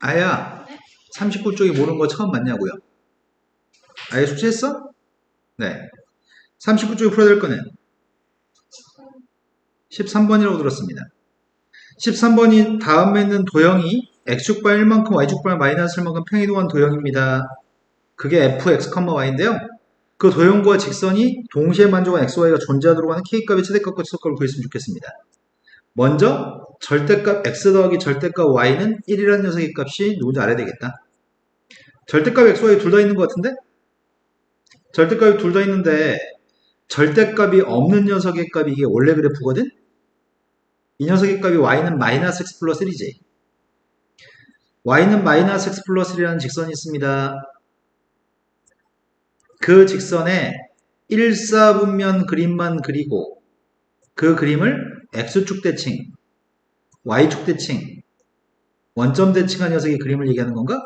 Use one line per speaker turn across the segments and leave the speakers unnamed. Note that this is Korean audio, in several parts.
아야, 39쪽이 모르는 거 처음 봤냐고요? 아예 숙제했어? 네. 39쪽에 풀어야 될 거는 13번이라고 들었습니다. 13번이 다음에 있는 도형이 x축발 1만큼 y축발 마이너스 1만큼 평이동한 도형입니다. 그게 fx, y인데요. 그 도형과 직선이 동시에 만족한 x, y가 존재하도록 하는 k값의 최대값과 최소값을 구했으면 좋겠습니다. 먼저 절대값 x 더하기 절대값 y는 1이라는 녀석의 값이 누군지 알아야 되겠다. 절대값 x, y 둘 다 있는 것 같은데? 절대값이 둘 다 있는데 절대값이 없는 녀석의 값이 이게 원래 그래프거든? 이 녀석의 값이 y는 마이너스 x 플러스 1이지. y는 마이너스 x 플러스 1이라는 직선이 있습니다. 그 직선에 1사분면 그림만 그리고 그 그림을 x축 대칭, y축 대칭, 원점 대칭한 녀석의 그림을 얘기하는 건가?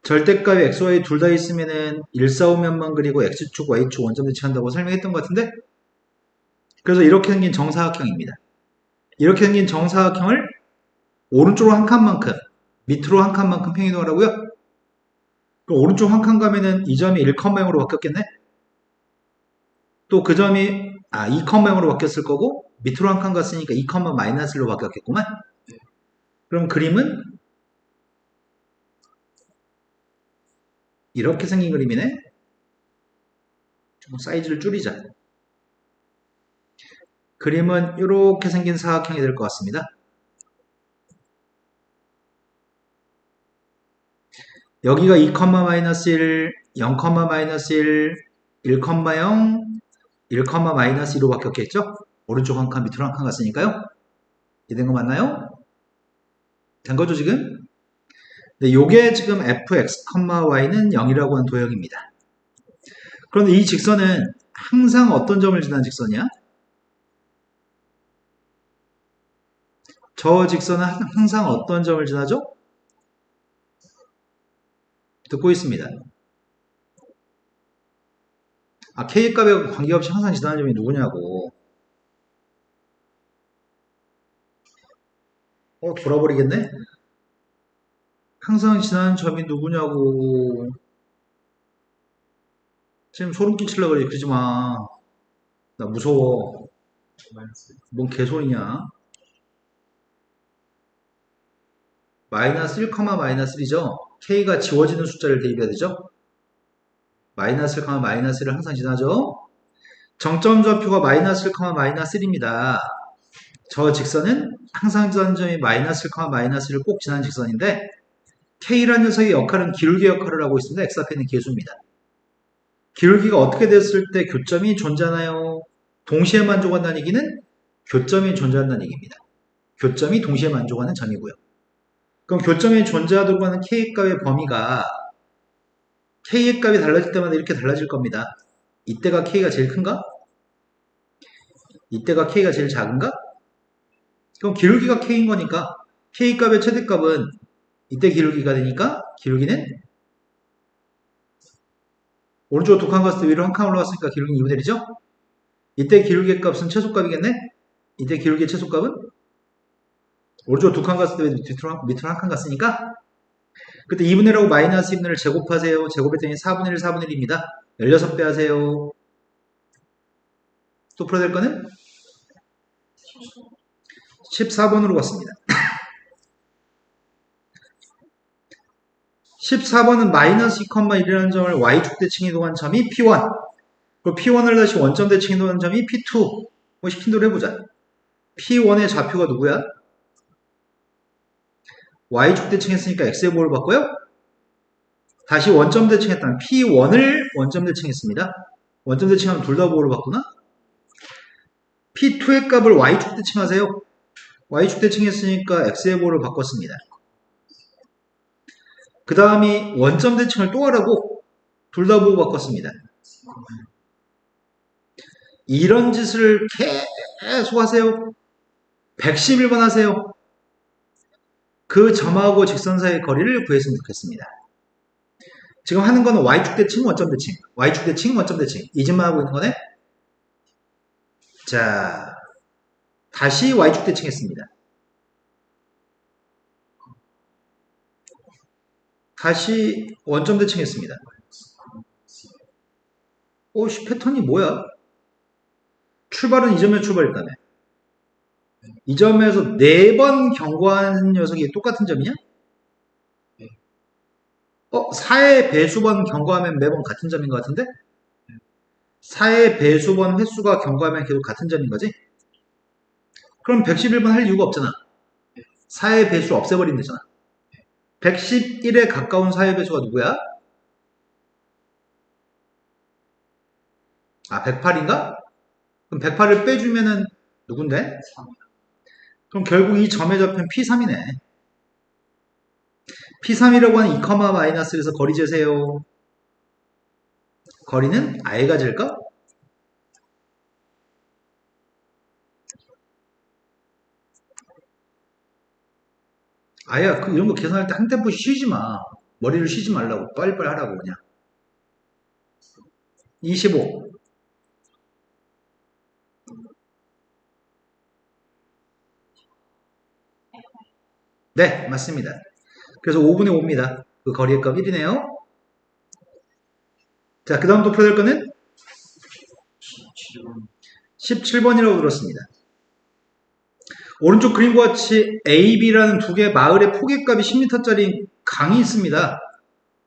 절대값이 x, y 둘 다 있으면은 1사분면만 그리고 x축, y축 원점 대칭한다고 설명했던 것 같은데? 그래서 이렇게 생긴 정사각형입니다. 이렇게 생긴 정사각형을 오른쪽으로 한 칸만큼, 밑으로 한 칸만큼 평이동하라고요? 그럼 오른쪽 한 칸 가면은 이 점이 1,0으로 바뀌었겠네? 또 그 점이 2,0으로 바뀌었을 거고 밑으로 한 칸 갔으니까 2, 마이너스 1로 바뀌었겠구만? 그럼 그림은 이렇게 생긴 그림이네? 좀 사이즈를 줄이자. 그림은 이렇게 생긴 사각형이 될 것 같습니다. 여기가 2, 마이너스 1, 0, 마이너스 1, 1, 0, 1, 마이너스 2로 바뀌었겠죠? 오른쪽 한 칸, 밑으로 한 칸 갔으니까요. 이된 거 맞나요? 된 거죠, 지금? 네, 요게 지금 fx, y는 0이라고 하는 도형입니다. 그런데 이 직선은 항상 어떤 점을 지나는 직선이야? 저 직선은 항상 어떤 점을 지나죠? 듣고 있습니다. K값에 관계없이 항상 지나는 점이 누구냐고. 돌아버리겠네? 항상 지나는 점이 누구냐고. 지금 소름 끼치려고 그러지, 그러지 마. 나 무서워. 뭔 개소리냐? 마이너스 1, 마이너스 1이죠? K가 지워지는 숫자를 대입해야 되죠? 마이너스 1, 마이너스 1을 항상 지나죠? 정점 좌표가 마이너스 1, 마이너스 1입니다. 저 직선은 항상 지나는 점이 마이너스 1, 마이너스 1을 꼭 지나는 직선인데 K라는 녀석의 역할은 기울기 역할을 하고 있습니다. X 앞에 있는 계수입니다. 기울기가 어떻게 됐을 때 교점이 존재하나요? 동시에 만족한다는 얘기는 교점이 존재한다는 얘기입니다. 교점이 동시에 만족하는 점이고요. 그럼 교점이 존재하도록 하는 K값의 범위가 K의 값이 달라질 때마다 이렇게 달라질 겁니다. 이때가 K가 제일 큰가? 이때가 K가 제일 작은가? 그럼 기울기가 K인 거니까 K값의 최대값은 이때 기울기가 되니까 기울기는 오른쪽으로 두 칸 갔을 때 위로 한 칸 올라갔으니까 기울기는 2분의 1이죠? 이때 기울기의 값은 최소값이겠네? 이때 기울기의 최소값은 오른쪽으로 두 칸 갔을 때 밑으로 한 칸 갔으니까 그때 2분의 1하고 마이너스 2분의 1을 제곱하세요. 제곱했더니 4분의 1, 4분의 1입니다. 16배 하세요. 또 풀어야 될 거는 14번으로 갔습니다. 14번은 마이너스 2,1이라는 점을 y축 대칭 이동한 점이 P1 그리고 P1을 다시 원점 대칭 이동한 점이 P2 뭐 시킨 대로 해보자. P1의 좌표가 누구야? y축 대칭했으니까 x의 보호를 받고요. 다시 원점 대칭했다는 P1을 원점 대칭했습니다. 원점 대칭하면 둘 다 보호를 받구나. P2의 값을 y축 대칭하세요. y축 대칭했으니까 x의 보호를 바꿨습니다. 그 다음이 원점 대칭을 또 하라고 둘 다 보호 바꿨습니다. 이런 짓을 계속 하세요. 111번 하세요. 그 점하고 직선 사이의 거리를 구했으면 좋겠습니다. 지금 하는 거는 y축 대칭, 원점 대칭, y축 대칭, 원점 대칭 이 짓만 하고 있는 거네. 자, 다시 y축 대칭 했습니다. 다시 원점 대칭했습니다. 오씨, 패턴이 뭐야? 출발은 이 점에 출발했다며. 이 점에서 4번 경고한 녀석이 똑같은 점이냐? 4의 배수번 경고하면 매번 같은 점인 것 같은데? 4의 배수번 횟수가 경고하면 계속 같은 점인 거지? 그럼 111번 할 이유가 없잖아. 4의 배수 없애버리면 되잖아. 111에 가까운 4의 배수가 누구야? 아, 108인가? 그럼 108을 빼주면은 누군데? 그럼 결국 이 점의 좌표는 P3이네. P3이라고 하는 2, 마이너스에서 거리 재세요. 거리는 I가 질까? 아야, 이런 거 계산할 때 한 템포 쉬지 마. 머리를 쉬지 말라고. 빨리빨리 하라고, 그냥. 25. 네, 맞습니다. 그래서 5분의 5입니다. 그 거리의 값 1이네요. 자, 그 다음 또 풀어야 될 거는 17번이라고 들었습니다. 오른쪽 그림과 같이 A, B라는 두 개의 마을의 포개값이 10m짜리 강이 있습니다.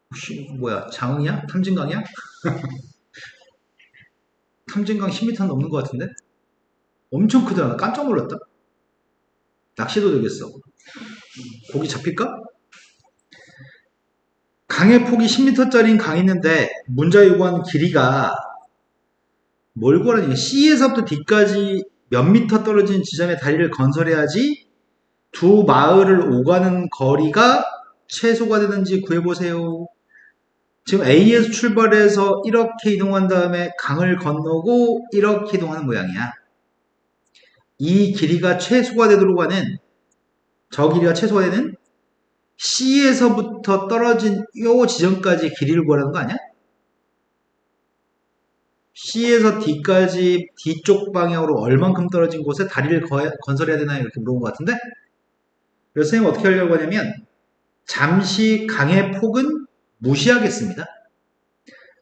혹시 뭐야, 장흥이야? 탐진강이야? 탐진강 10m 넘는 것 같은데? 엄청 크더라. 나 깜짝 놀랐다. 낚시도 되겠어. 고기 잡힐까? 강의 폭이 10m짜리인 강이 있는데 문자 요구하는 길이가 뭘 구하라는 거야? C에서부터 D까지 몇 미터 떨어진 지점에 다리를 건설해야지 두 마을을 오가는 거리가 최소가 되는지 구해보세요. 지금 A에서 출발해서 이렇게 이동한 다음에 강을 건너고 이렇게 이동하는 모양이야. 이 길이가 최소가 되도록 하는, 저 길이가 최소가 되는 C에서부터 떨어진 요 지점까지 길이를 구하라는 거 아니야? C에서 D까지 D쪽 방향으로 얼만큼 떨어진 곳에 다리를 건설해야 되나 이렇게 물어본 것 같은데, 그래서 선생님 어떻게 하려고 하냐면 잠시 강의 폭은 무시하겠습니다.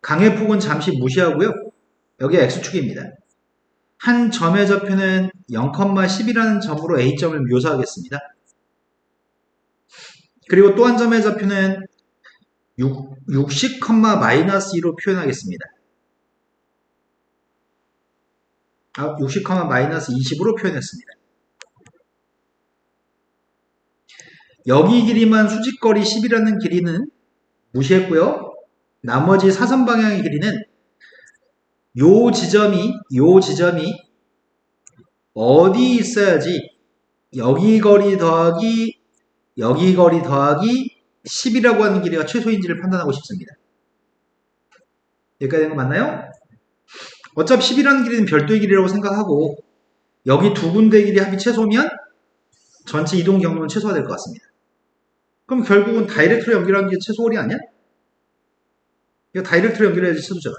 강의 폭은 잠시 무시하고요. 여기 X축입니다. 한 점의 좌표는 0,10이라는 점으로 A점을 묘사하겠습니다. 그리고 또 한 점의 좌표는 60, -2로 표현하겠습니다. 60, -20으로 표현했습니다. 여기 길이만 수직거리 10이라는 길이는 무시했고요. 나머지 사선 방향의 길이는 요 지점이 어디 있어야지 여기 거리 더하기 10이라고 하는 길이가 최소인지를 판단하고 싶습니다. 여기까지 된 거 맞나요? 어차피 10이라는 길이는 별도의 길이라고 생각하고 여기 두 군데 길이 합이 최소면 전체 이동 경로는 최소화 될 것 같습니다. 그럼 결국은 다이렉트로 연결하는 게 최소거리 아니야? 이거 다이렉트로 연결해야지 최소잖아.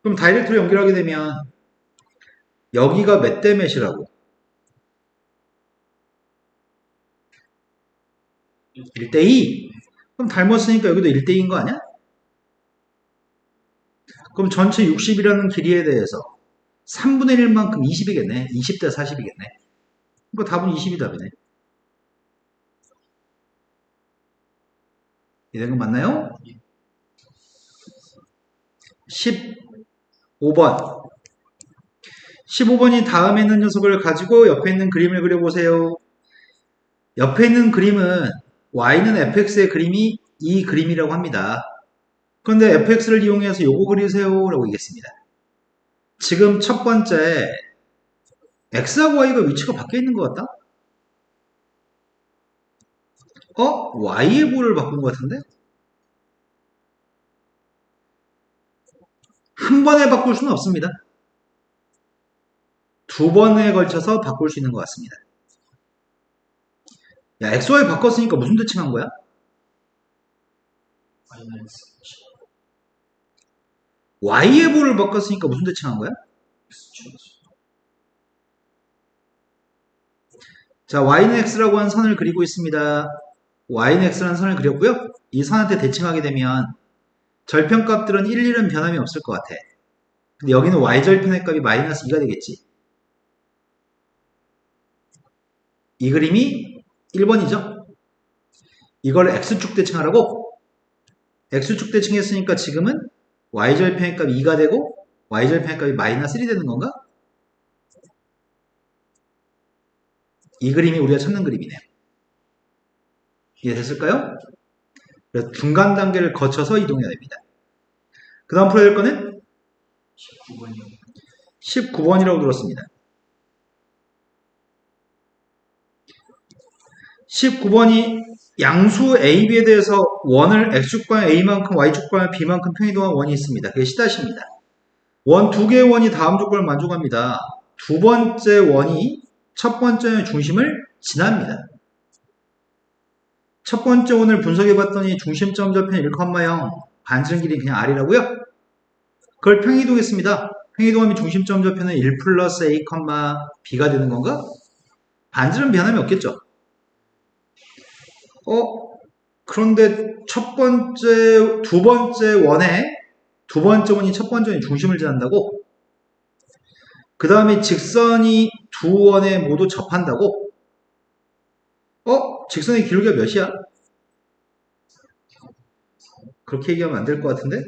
그럼 다이렉트로 연결하게 되면 여기가 몇 대 몇이라고? 1대2. 그럼 닮았으니까 여기도 1대2인 거 아니야? 그럼 전체 60이라는 길이에 대해서 3분의 1만큼 20이겠네. 20대 40이겠네. 그러니까 답은 20이 답이네. 이런 거 맞나요? 15번. 15번이 다음에 있는 녀석을 가지고 옆에 있는 그림을 그려보세요. 옆에 있는 그림은 y는 fx의 그림이 이 그림이라고 합니다. 그런데 fx를 이용해서 요거 그리세요 라고 얘기했습니다. 지금 첫 번째 x하고 y가 위치가 바뀌어 있는 것 같다? y의 부를 바꾼 것 같은데? 한 번에 바꿀 수는 없습니다. 두 번에 걸쳐서 바꿀 수 있는 것 같습니다. 야, XY 바꿨으니까 무슨 대칭한 거야? Y의 부를 바꿨으니까 무슨 대칭한 거야? 자, Y는 X라고 한 선을 그리고 있습니다. y는 x라는 선을 그렸고요. 이 선한테 대칭하게 되면 절편값들은 1, 1은 변함이 없을 것 같아. 근데 여기는 y절편의 값이 마이너스 2가 되겠지. 이 그림이 1번이죠. 이걸 x축 대칭하라고? x축 대칭했으니까 지금은 y절편의 값이 2가 되고 y절편의 값이 마이너스 1이 되는 건가? 이 그림이 우리가 찾는 그림이네요. 이해됐을까요? 그래서 중간 단계를 거쳐서 이동해야 됩니다. 그 다음 풀어야 될 거는
19번이요.
19번이라고 들었습니다. 19번이 양수 A, B에 대해서 원을 X축방 A만큼 Y축방 B만큼 평이동한 원이 있습니다. 그게 C'입니다. 원 두 개의 원이 다음 조건을 만족합니다. 두 번째 원이 첫 번째 중심을 지납니다. 첫 번째 원을 분석해봤더니 중심점 절편 1,0 반지름 길이 그냥 R이라고요? 그걸 평이동했습니다. 평이동하면 중심점 절편은 1 플러스 A, B가 되는 건가? 반지름 변함이 없겠죠. 그런데 두 번째 원이 첫 번째 원이 중심을 지난다고? 그 다음에 직선이 두 원에 모두 접한다고? 직선의 길이가 몇이야? 그렇게 얘기하면 안 될 것 같은데?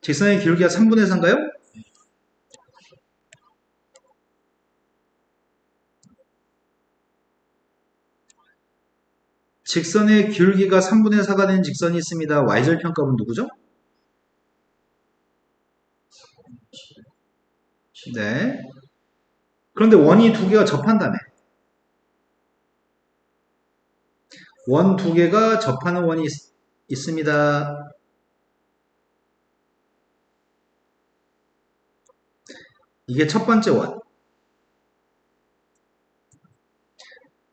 직선의 길이가 3분의 4인가요? 직선의 기울기가 3분의 4가 되는 직선이 있습니다. y절편값은 누구죠? 네. 그런데 원이 두 개가 접한다며. 원 두 개가 접하는 원이 있습니다. 이게 첫 번째 원.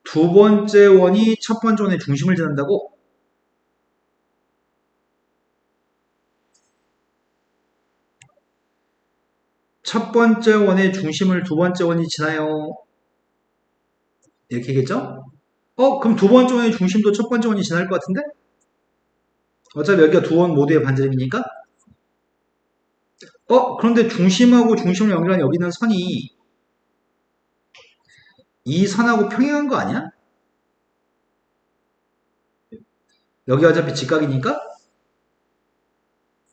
두 번째 원이 첫 번째 원의 중심을 지난다고? 첫 번째 원의 중심을 두 번째 원이 지나요. 이렇게겠죠? 그럼 두 번째 원의 중심도 첫 번째 원이 지날 것 같은데? 어차피 여기가 두 원 모두의 반지름이니까? 그런데 중심하고 중심을 연결한 여기 있는 선이 이 선하고 평행한 거 아니야? 여기 어차피 직각이니까?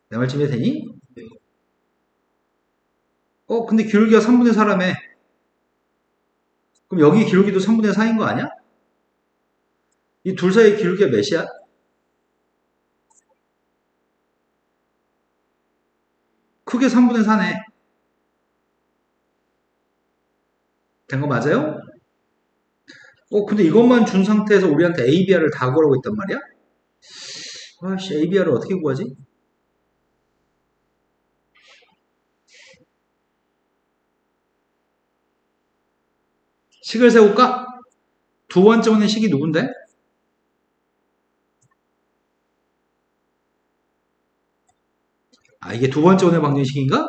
내 말쯤 이해되니? 근데 기울기가 3분의 4라며. 그럼 여기 기울기도 3분의 4인 거 아니야? 이 둘 사이의 기울기가 몇이야? 크게 3분의 4네. 된 거 맞아요? 근데 이것만 준 상태에서 우리한테 ABR을 다 구하라고 했단 말이야? 아씨, ABR을 어떻게 구하지? 식을 세울까? 두 번째 원의 식이 누군데? 이게 두 번째 원의 방정식인가?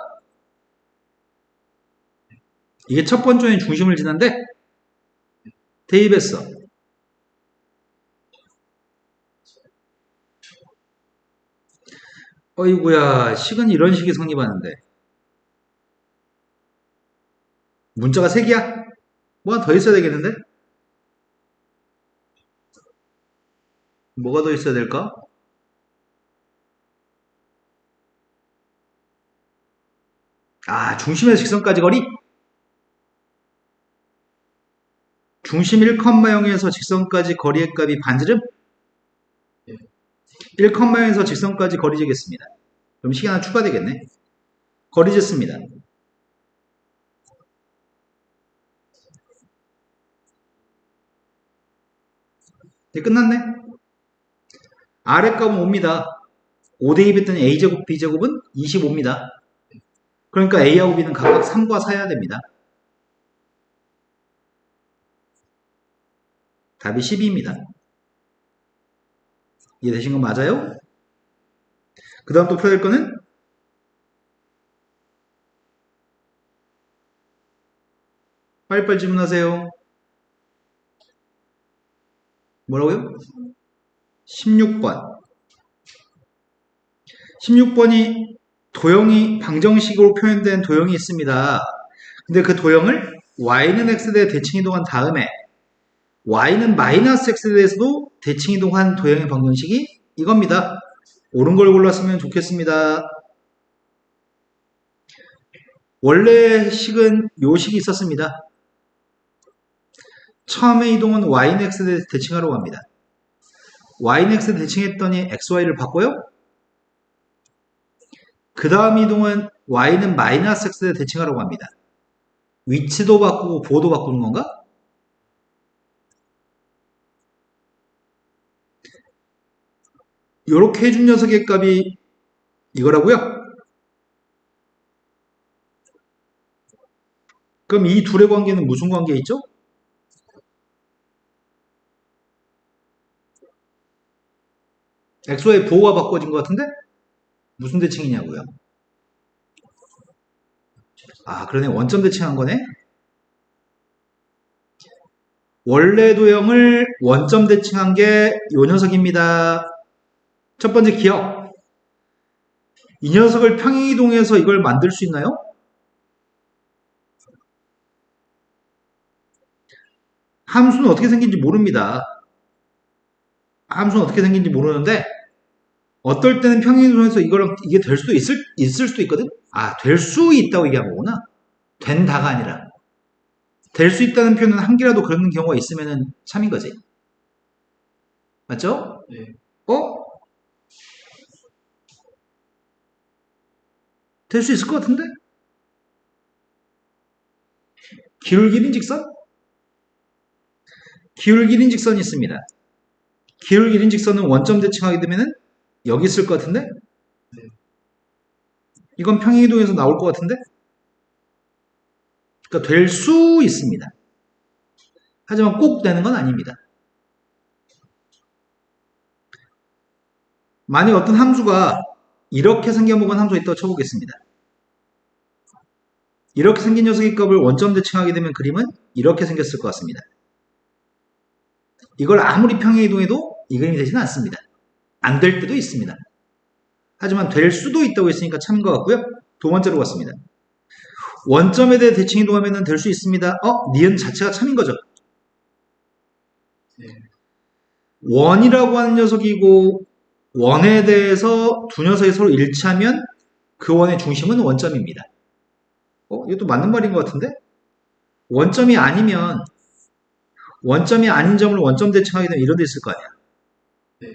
이게 첫 번째 원의 중심을 지난데? 대입했어. 어이구야, 식은 이런 식이 성립하는데. 문자가 3개야? 뭐 하나 더 있어야 되겠는데? 뭐가 더 있어야 될까? 중심에서 직선까지 거리? 중심 1,0에서 직선까지 거리의 값이 반지름? 1,0에서 직선까지 거리 재겠습니다. 그럼 식이 하나 추가되겠네. 거리 쟀습니다. 이제 끝났네. 아래 값은 5입니다. 5대2 했더니 A제곱, B제곱은 25입니다. 그러니까 A하고 B는 각각 3과 4여야 됩니다. 답이 12입니다. 이해되신 거 맞아요? 그 다음 또 풀어야 될 거는 빨리빨리 질문하세요. 뭐라고요? 16번. 16번이 도형이 방정식으로 표현된 도형이 있습니다. 근데 그 도형을 y는 x대에 대칭 이동한 다음에 y는 마이너스 x에 대해서도 대칭 이동한 도형의 방정식이 이겁니다. 옳은 걸 골랐으면 좋겠습니다. 원래 식은 요 식이 있었습니다. 처음에 이동은 y는 x에 대해서 대칭하려고 합니다. y는 x에 대칭했더니 xy를 바꿔요. 그 다음 이동은 y는 마이너스 x에 대칭하려고 합니다. 위치도 바꾸고 보도 바꾸는 건가? 이렇게 해준 녀석의 값이 이거라고요? 그럼 이 둘의 관계는 무슨 관계 있죠? xy 보호가 바꿔진 것 같은데? 무슨 대칭이냐고요? 아, 그러네. 원점 대칭한 거네? 원래 도형을 원점 대칭한 게 요 녀석입니다. 첫 번째 기억. 이 녀석을 평행이동해서 이걸 만들 수 있나요? 함수는 어떻게 생긴지 모릅니다. 함수는 어떻게 생긴지 모르는데 어떨 때는 평행이동해서 이거랑 이게 될 수도 있을 수도 있거든? 아, 될 수 있다고 얘기한 거구나. 된다가 아니라. 될 수 있다는 표현은 한 개라도 그런 경우가 있으면 참인 거지. 맞죠?
네.
어? 될 수 있을 것 같은데? 기울기린 직선? 기울기린 직선이 있습니다. 기울기린 직선은 원점 대칭하게 되면은 여기 있을 것 같은데?
네.
이건 평행이동에서 나올 것 같은데? 그러니까 될 수 있습니다. 하지만 꼭 되는 건 아닙니다. 만약 어떤 함수가 이렇게 생겨먹은 함수가 있다고 쳐보겠습니다. 이렇게 생긴 녀석의 값을 원점 대칭하게 되면 그림은 이렇게 생겼을 것 같습니다. 이걸 아무리 평행이동해도 이 그림이 되지는 않습니다. 안 될 때도 있습니다. 하지만 될 수도 있다고 했으니까 참인 것 같고요. 두 번째로 갔습니다. 원점에 대해 대칭 이동하면 될 수 있습니다. 니은 자체가 참인 거죠.
네.
원이라고 하는 녀석이고 원에 대해서 두 녀석이 서로 일치하면 그 원의 중심은 원점입니다. 이것도 맞는 말인 것 같은데? 원점이 아니면 원점이 아닌 점을 원점 대칭하게 되면 이런 데 있을 거 아니야.
네.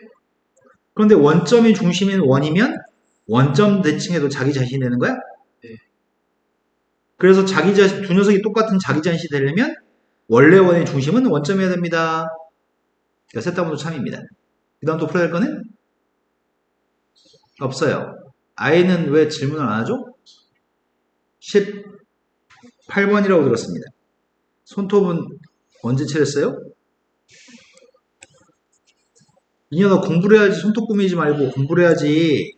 그런데 원점이 중심인 원이면 원점 대칭해도 자기 자신이 되는 거야?
네.
그래서 자기 자신, 두 녀석이 똑같은 자기 자신이 되려면 원래 원의 중심은 원점이어야 됩니다. 그러니까 셋 다 모두 참입니다. 그 다음 또 풀어야 할 거는? 없어요. 아이는 왜 질문을 안 하죠? 18번이라고 들었습니다. 손톱은 언제 칠했어요? 이년아 공부를 해야지 손톱 꾸미지 말고 공부를 해야지.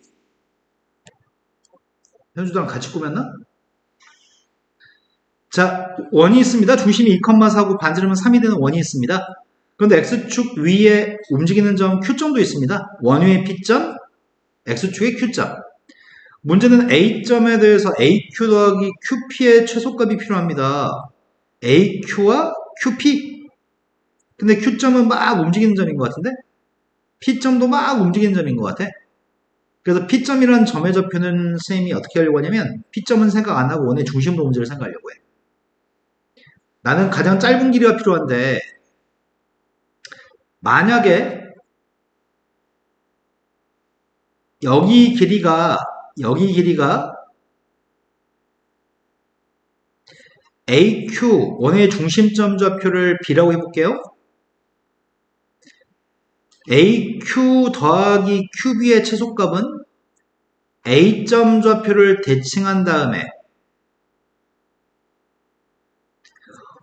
현주랑 같이 꾸몄나? 자, 원이 있습니다. 중심이 2,4고 반지름은 3이 되는 원이 있습니다. 그런데 X축 위에 움직이는 점 Q점도 있습니다. 원위의 P점, X축의 Q점. 문제는 A점에 대해서 AQ 더하기 QP의 최소값이 필요합니다. AQ와 QP. 근데 Q점은 막 움직이는 점인 것 같은데? P점도 막 움직이는 점인 것 같아. 그래서 P점이라는 점의 좌표는 선생님이 어떻게 하려고 하냐면 P점은 생각 안 하고 원의 중심으로 문제를 생각하려고 해. 나는 가장 짧은 길이가 필요한데 만약에 여기 길이가 AQ 원의 중심점 좌표를 B라고 해볼게요. AQ 더하기 QB의 최소값은 A점 좌표를 대칭한 다음에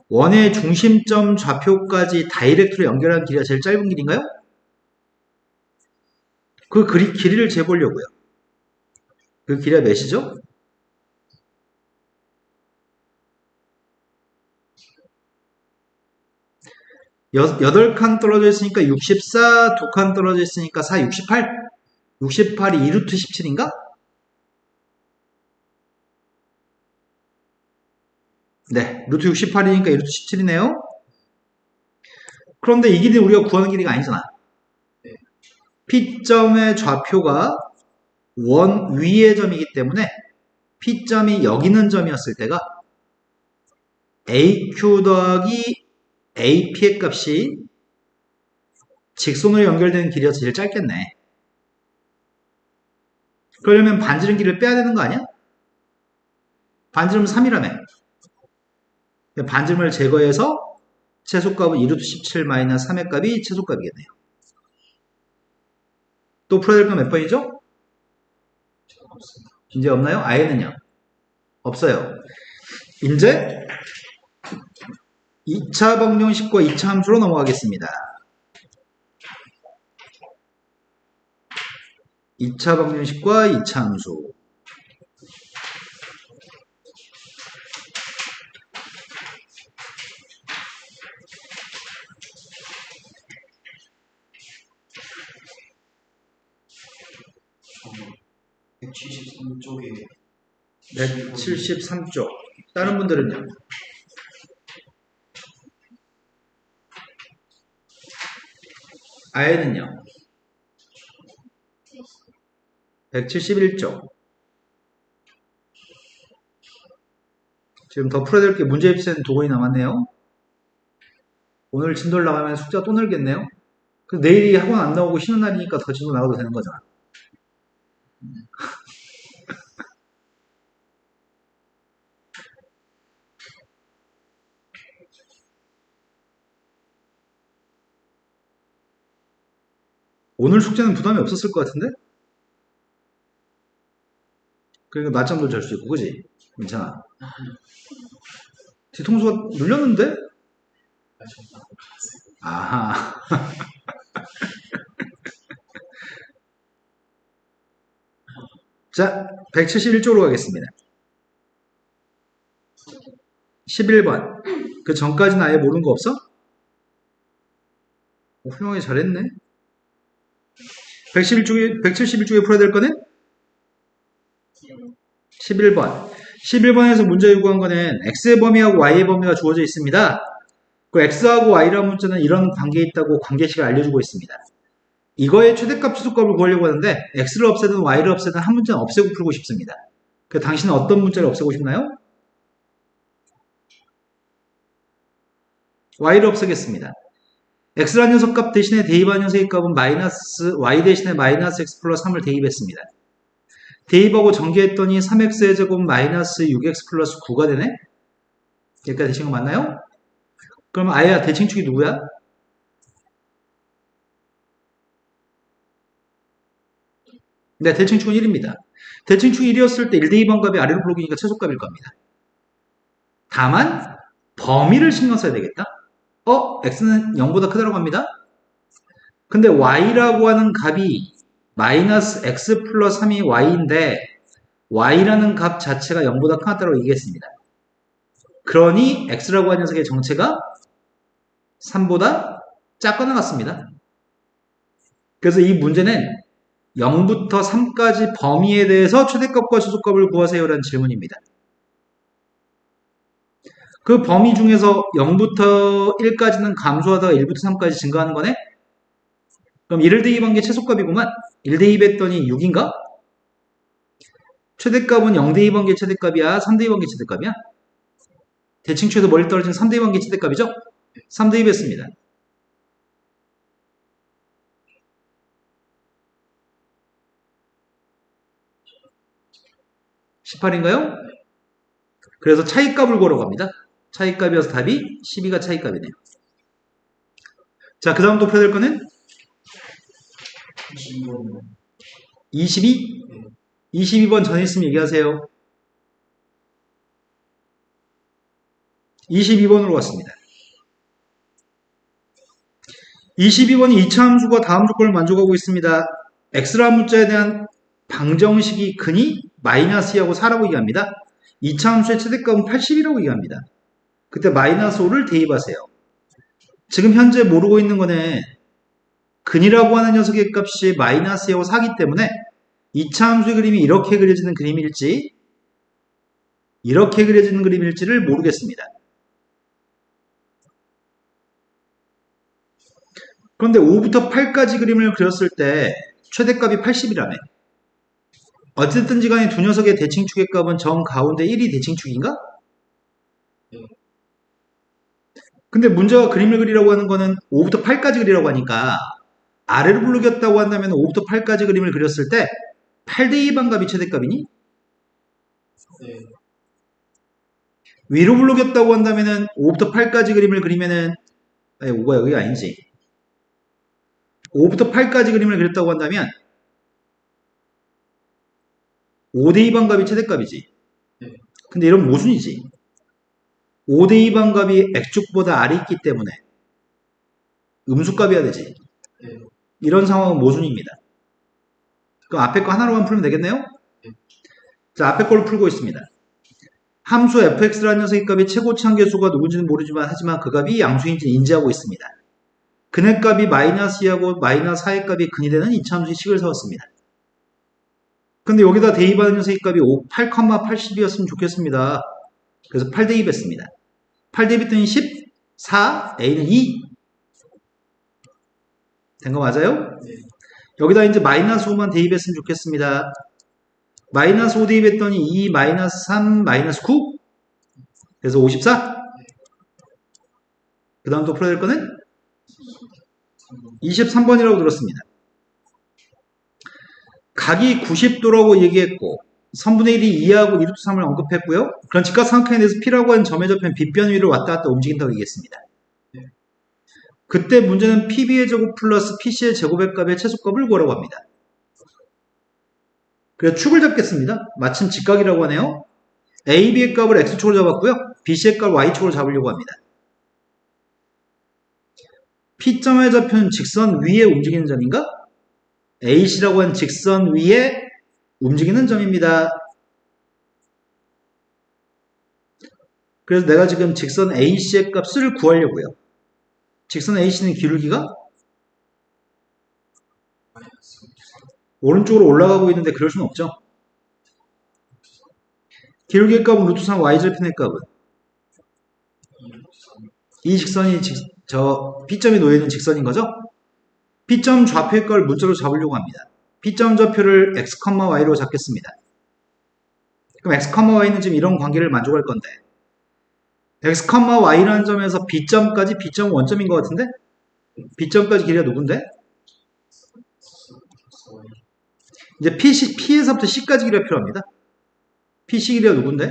원의 중심점 좌표까지 다이렉트로 연결하는 길이가 제일 짧은 길인가요? 그 길이를 재보려고요. 그 길이가 몇이죠? 8칸 떨어져 있으니까 64, 2칸 떨어져 있으니까 4, 68? 68이 2루트 17인가? 네, 루트 68이니까 2루트 17이네요. 그런데 이 길이 우리가 구하는 길이가 아니잖아. P점의 좌표가 원 위의 점이기 때문에 P점이 여기 있는 점이었을 때가 AQ 더하기 AP의 값이 직선으로 연결되는 길이어서 제일 짧겠네. 그러려면 반지름 길이를 빼야 되는 거 아니야? 반지름은 3이라며. 반지름을 제거해서 최소값은 2루트 17 마이너스 3의 값이 최소값이겠네요. 또 풀어야 될 건 몇 번이죠? 이제 없나요? 아예는요? 없어요. 이제 2차 방정식과 2차 함수로 넘어가겠습니다. 2차 방정식과 2차 함수.
저는 173쪽에
173쪽. 다른 분들은요? 아예는요? 171쪽. 지금 더 풀어야 될 게 문제 입시에는 2권이 남았네요. 오늘 진도를 나가면 숙제가 또 늘겠네요. 내일이 학원 안 나오고 쉬는 날이니까 더 진도 나가도 되는 거잖아. 오늘 숙제는 부담이 없었을 것 같은데? 그러니까 낮잠도 잘 수 있고, 그지? 괜찮아. 뒤통수가 눌렸는데? 아하. 자, 171쪽으로 가겠습니다. 11번. 그 전까지는 아예 모르는 거 없어? 훌륭하게 잘했네. 171쪽에 풀어야 될 거는? 11번. 11번에서 문제 요구한 거는 x의 범위하고 y의 범위가 주어져 있습니다. 그 x하고 y라는 문자는 이런 관계에 있다고 관계식을 알려주고 있습니다. 이거의 최대값 최소값을 구하려고 하는데 x를 없애든 y를 없애든 한 문자는 없애고 풀고 싶습니다. 그 당신은 어떤 문자를 없애고 싶나요? y를 없애겠습니다. x라는 녀석값 대신에 대입한 녀석의 값은 마이너스 y 대신에 마이너스 x 플러스 3을 대입했습니다. 대입하고 전개했더니 3x의 제곱 마이너스 6x 플러스 9가 되네? 여기까지 되신 거 맞나요? 그럼 아예야 대칭축이 누구야? 네, 대칭축은 1입니다. 대칭축 1이었을 때 1대2번 값이 아래로 블록이니까 최소값일 겁니다. 다만 범위를 신경 써야 되겠다. x는 0보다 크다고 합니다. 근데 y라고 하는 값이 마이너스 x 플러스 3이 y인데 y라는 값 자체가 0보다 크다고 얘기했습니다. 그러니 x라고 하는 녀석의 정체가 3보다 작거나 같습니다. 그래서 이 문제는 0부터 3까지 범위에 대해서 최대값과 최소값을 구하세요라는 질문입니다. 그 범위 중에서 0부터 1까지는 감소하다가 1부터 3까지 증가하는 거네? 그럼 1을 대입한 게 최소값이구만. 1 대입했더니 6인가? 최대값은 0 대입한 게 최대값이야? 3 대입한 게 최대값이야? 대칭축에서 멀리 떨어진 3 대입한 게 최대값이죠? 3 대입했습니다. (18인가요) 그래서 차이값을 구하러 갑니다. 차이값이어서 답이 12가 차이값이네요. 자, 그 다음 또 풀어야 될 거는 22? 22번 전에 있으면 얘기하세요. 22번으로 왔습니다. 22번이 2차 함수가 다음 조건을 만족하고 있습니다. x라는 문자에 대한 방정식이 근이 마이너스 2하고 4라고 얘기합니다. 2차 함수의 최대값은 80이라고 얘기합니다. 그때 마이너스 5를 대입하세요. 지금 현재 모르고 있는 거는 근이라고 하는 녀석의 값이 마이너스하고 4기 때문에 2차 함수의 그림이 이렇게 그려지는 그림일지 이렇게 그려지는 그림일지를 모르겠습니다. 그런데 5부터 8까지 그림을 그렸을 때 최대값이 80이라며. 어쨌든지 간에 두 녀석의 대칭축의 값은 정 가운데 1이 대칭축인가? 근데 문제가 그림을 그리라고 하는 거는 5부터 8까지 그리라고 하니까 아래로 불르겼다고 한다면 5부터 8까지 그림을 그렸을 때 8대2 반값이 최대값이니?
네.
위로 불르겼다고 한다면 5부터 8까지 그림을 그리면은 아니 5가 여기가 아니지. 5부터 8까지 그림을 그렸다고 한다면 5대2 반값이 최대값이지.
네.
근데 이런 모순이지. 5대2 반값이 x축보다 아래 있기 때문에 음수값이어야 되지.
네.
이런 상황은 모순입니다. 그럼 앞에 거 하나로만 풀면 되겠네요? 자, 앞에 걸로 풀고 있습니다. 함수 fx라는 녀석의 값이 최고치 한계수가 누군지는 모르지만 하지만 그 값이 양수인지 인지하고 있습니다. 근의 값이 마이너스 2하고 마이너스 4의 값이 근이 되는 이차함수의 식을 세웠습니다. 근데 여기다 대입하는 녀석의 값이 8, 80이었으면 좋겠습니다. 그래서 8 대입했습니다. 8 대입했더니 10, 4, a는 2. 된 거 맞아요?
네.
여기다 이제 마이너스 5만 대입했으면 좋겠습니다. 마이너스 5 대입했더니 2, 마이너스 3, 마이너스 9. 그래서 54. 그 다음 또 풀어야 될 거는 23번이라고 들었습니다. 각이 90도라고 얘기했고 선분의 1이 2하고 2루트 3을 언급했고요. 그런 직각삼각형에 대해서 P라고 하는 점의 좌표는 빗변 위로 왔다 갔다 움직인다고 얘기했습니다. 그때 문제는 PB의 제곱 플러스 PC의 제곱의 값의 최소값을 구하라고 합니다. 그래서 축을 잡겠습니다. 마침 직각이라고 하네요. AB의 값을 X축으로 잡았고요. BC의 값을 Y축으로 잡으려고 합니다. P점의 좌표는 직선 위에 움직이는 점인가? AC라고 하는 직선 위에 움직이는 점입니다. 그래서 내가 지금 직선 AC의 값을 구하려고요. 직선 AC는 기울기가 오른쪽으로 올라가고 있는데 그럴 수는 없죠. 기울기의 값은 루트 3 Y절편의 값은 이 직선이 저 P점이 놓여있는 직선인 거죠? P점 좌표의 값을 문자로 잡으려고 합니다. P점 좌표를 X, Y로 잡겠습니다. 그럼 X, Y는 지금 이런 관계를 만족할 건데 X, Y라는 점에서 B점까지 B점 원점인 것 같은데? B점까지 길이가 누군데? 이제 P에서부터 C까지 길이가 필요합니다. PC 길이가 누군데?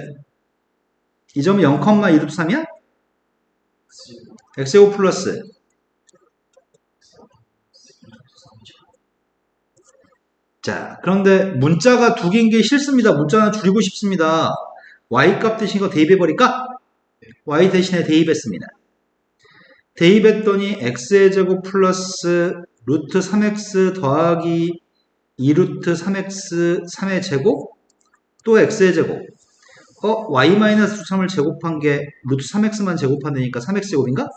이 점이 0,2루트 3이야? X제곱 플러스 자, 그런데 문자가 두 개인 게 싫습니다. 문자 하나 줄이고 싶습니다. Y값 대신 이거 대입해버릴까? Y 대신에 대입했습니다. 대입했더니 X의 제곱 플러스 루트 3X 더하기 2루트 3X 3의 제곱 또 X의 제곱 Y-3을 제곱한 게 루트 3X만 제곱한다니까 3X 제곱인가?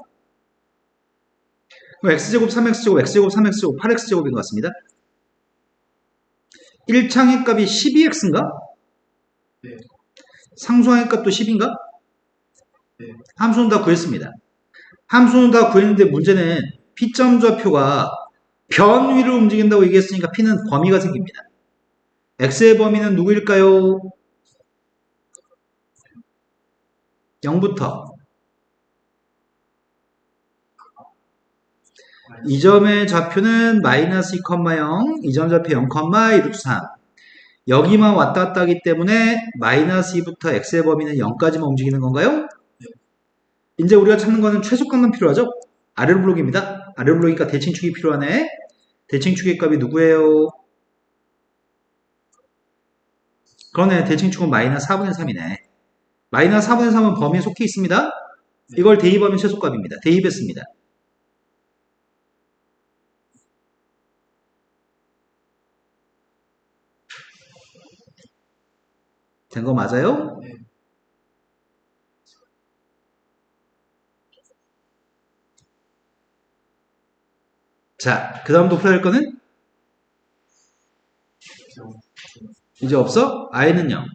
그럼 X제곱 3X제곱 X제곱 3X제곱 8X제곱인 것 같습니다. 1창의 값이 12x인가?
네.
상수항의 값도 10인가?
네.
함수는 다 구했습니다. 함수는 다 구했는데 문제는 P점 좌표가 변 위로 움직인다고 얘기했으니까 P는 범위가 생깁니다. X의 범위는 누구일까요? 0부터 이 점의 좌표는 마이너스 2,0, 이 점 좌표 0,2루트 3 여기만 왔다 갔다 하기 때문에 마이너스 2부터 x의 범위는 0까지만 움직이는 건가요? 이제 우리가 찾는 거는 최소값만 필요하죠? 아래로 블록입니다. 아래로 블록이니까 대칭축이 필요하네. 대칭축의 값이 누구예요? 그러네. 대칭축은 마이너스 4분의 3이네. 마이너스 4분의 3은 범위에 속해 있습니다. 이걸 대입하면 최소값입니다. 대입했습니다. 된 거 맞아요?
네.
자, 그 다음도 풀어야 할 거는 이제 없어? i는 0.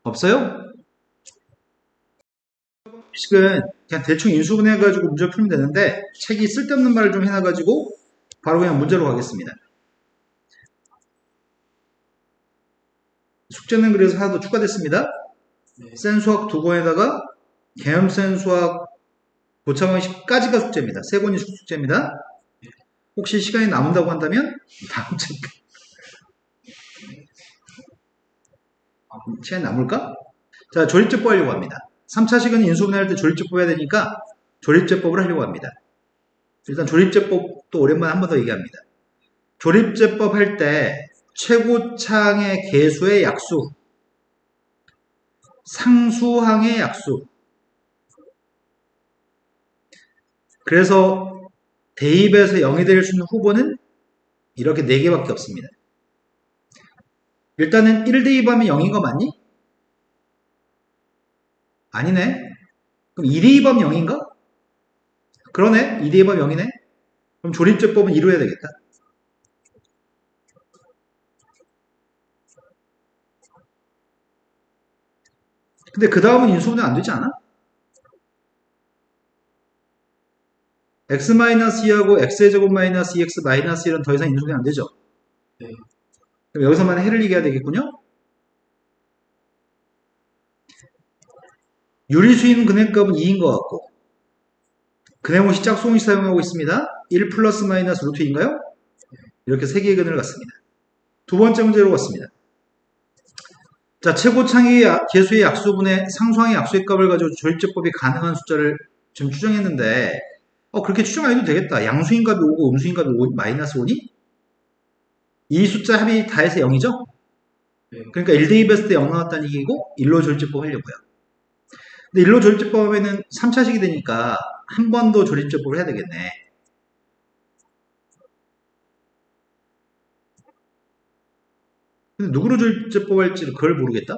없어요? 식은 그냥 대충 인수분해해가지고 문제 풀면 되는데 책이 쓸데없는 말을 좀 해놔가지고 바로 그냥 문제로 가겠습니다. 숙제는 그래서 하나 더 추가됐습니다.
네.
센수학 2권에다가 개념센 수학 고차방식까지가 숙제입니다. 3권이 숙제입니다. 혹시 시간이 남는다고 한다면 다음 책 시간이 남을까? 자, 조립제법 하려고 합니다. 3차식은 인수분해할 때 조립제법 해야 되니까 조립제법을 하려고 합니다. 일단 조립제법도 오랜만에 한 번 더 얘기합니다. 조립제법 할 때 최고창의 개수의 약수, 상수항의 약수. 그래서 대입에서 0이 될 수 있는 후보는 이렇게 4개밖에 없습니다. 일단은 1대입하면 0인 거 맞니? 아니네. 그럼 2대입하면 0인가? 그러네. 2대입하면 0이네. 그럼 조립제법은 2로 해야 되겠다. 근데 그 다음은 인수분해 안 되지 않아? x-2하고 x의 제곱 마이너스 2x 마이너스 1은 더 이상 인수분해 안 되죠?
네.
그럼 여기서만 해를 얘기해야 되겠군요? 유리수인 근해값은 2인 것 같고 근해공식 짝수공식 사용하고 있습니다. 1 플러스 마이너스 루트 2인가요? 이렇게 3개의 근을 갖습니다. 두 번째 문제로 갔습니다. 자, 최고창의 개수의 약수분의 상수항의 약수의 값을 가지고 조립제법이 가능한 숫자를 지금 추정했는데 그렇게 추정 안 해도 되겠다. 양수인 값이 5고 음수인 값이 마이너스 5니? 이 숫자 합이 다 해서 0이죠?
네.
그러니까 1대입했을 때 0 나왔다는 얘기고 1로 조립제법 하려고요. 근데 1로 조립제법 하면은 3차식이 되니까 한 번 더 조립제법을 해야 되겠네. 근데 누구로 조립제법 할지 그걸 모르겠다?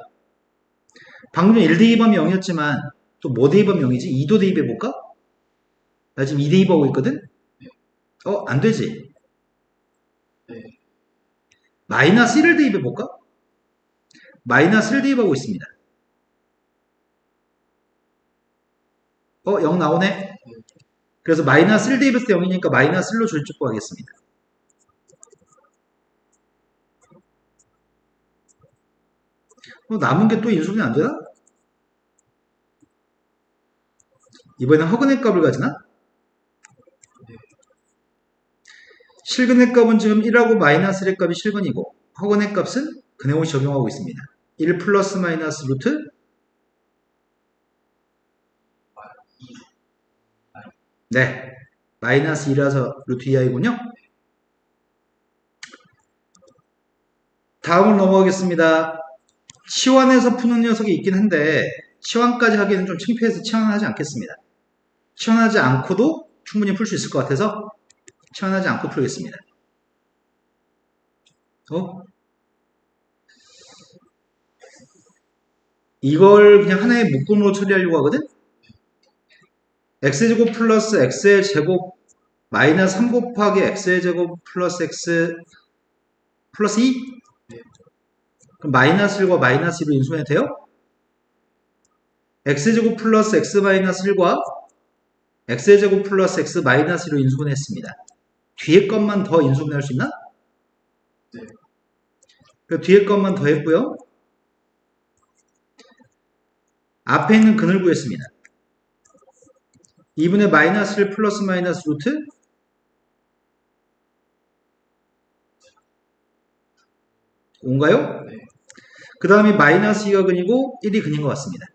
방금 전에 1대입하면 0이었지만 또 뭐 대입하면 0이지? 2도 대입해볼까? 나 지금 2대입하고 있거든? 안 되지?
네.
마이너스 1을 대입해볼까? 마이너스 1 대입하고 있습니다. 0 나오네? 그래서 마이너스 1 대입했을 때 0이니까 마이너스 1로 조립제법 하겠습니다. 남은 게 또 인수분해 안 되나? 이번에는 허근의 값을 가지나? 실근의 값은 지금 1하고 마이너스 1의 값이 실근이고 허근의 값은 근해공식 적용하고 있습니다. 1 플러스 마이너스 루트 네, 마이너스 2라서 루트 2i군요. 다음으로 넘어가겠습니다. 치환해서 푸는 녀석이 있긴 한데 치환까지 하기에는 좀 창피해서 치환하지 않겠습니다. 치환하지 않고도 충분히 풀 수 있을 것 같아서 치환하지 않고 풀겠습니다. 이걸 그냥 하나의 묶음으로 처리하려고 하거든? x제곱 플러스 x의 제곱 마이너스 3 곱하기 x의 제곱 플러스 x 플러스 2? 그럼 마이너스 1과 마이너스 2로 인수분해 돼요? x제곱 플러스 x 마이너스 1과 x제곱 플러스 x 마이너스 2로 인수분해했습니다. 뒤에 것만 더 인수분해할 수 있나?
네.
그 뒤에 것만 더 했고요. 앞에 있는 근을 구했습니다. 2분의 마이너스 1 플러스 마이너스 루트 5인가요?
네.
그 다음에 마이너스 2가 근이고 1이 근인 것 같습니다.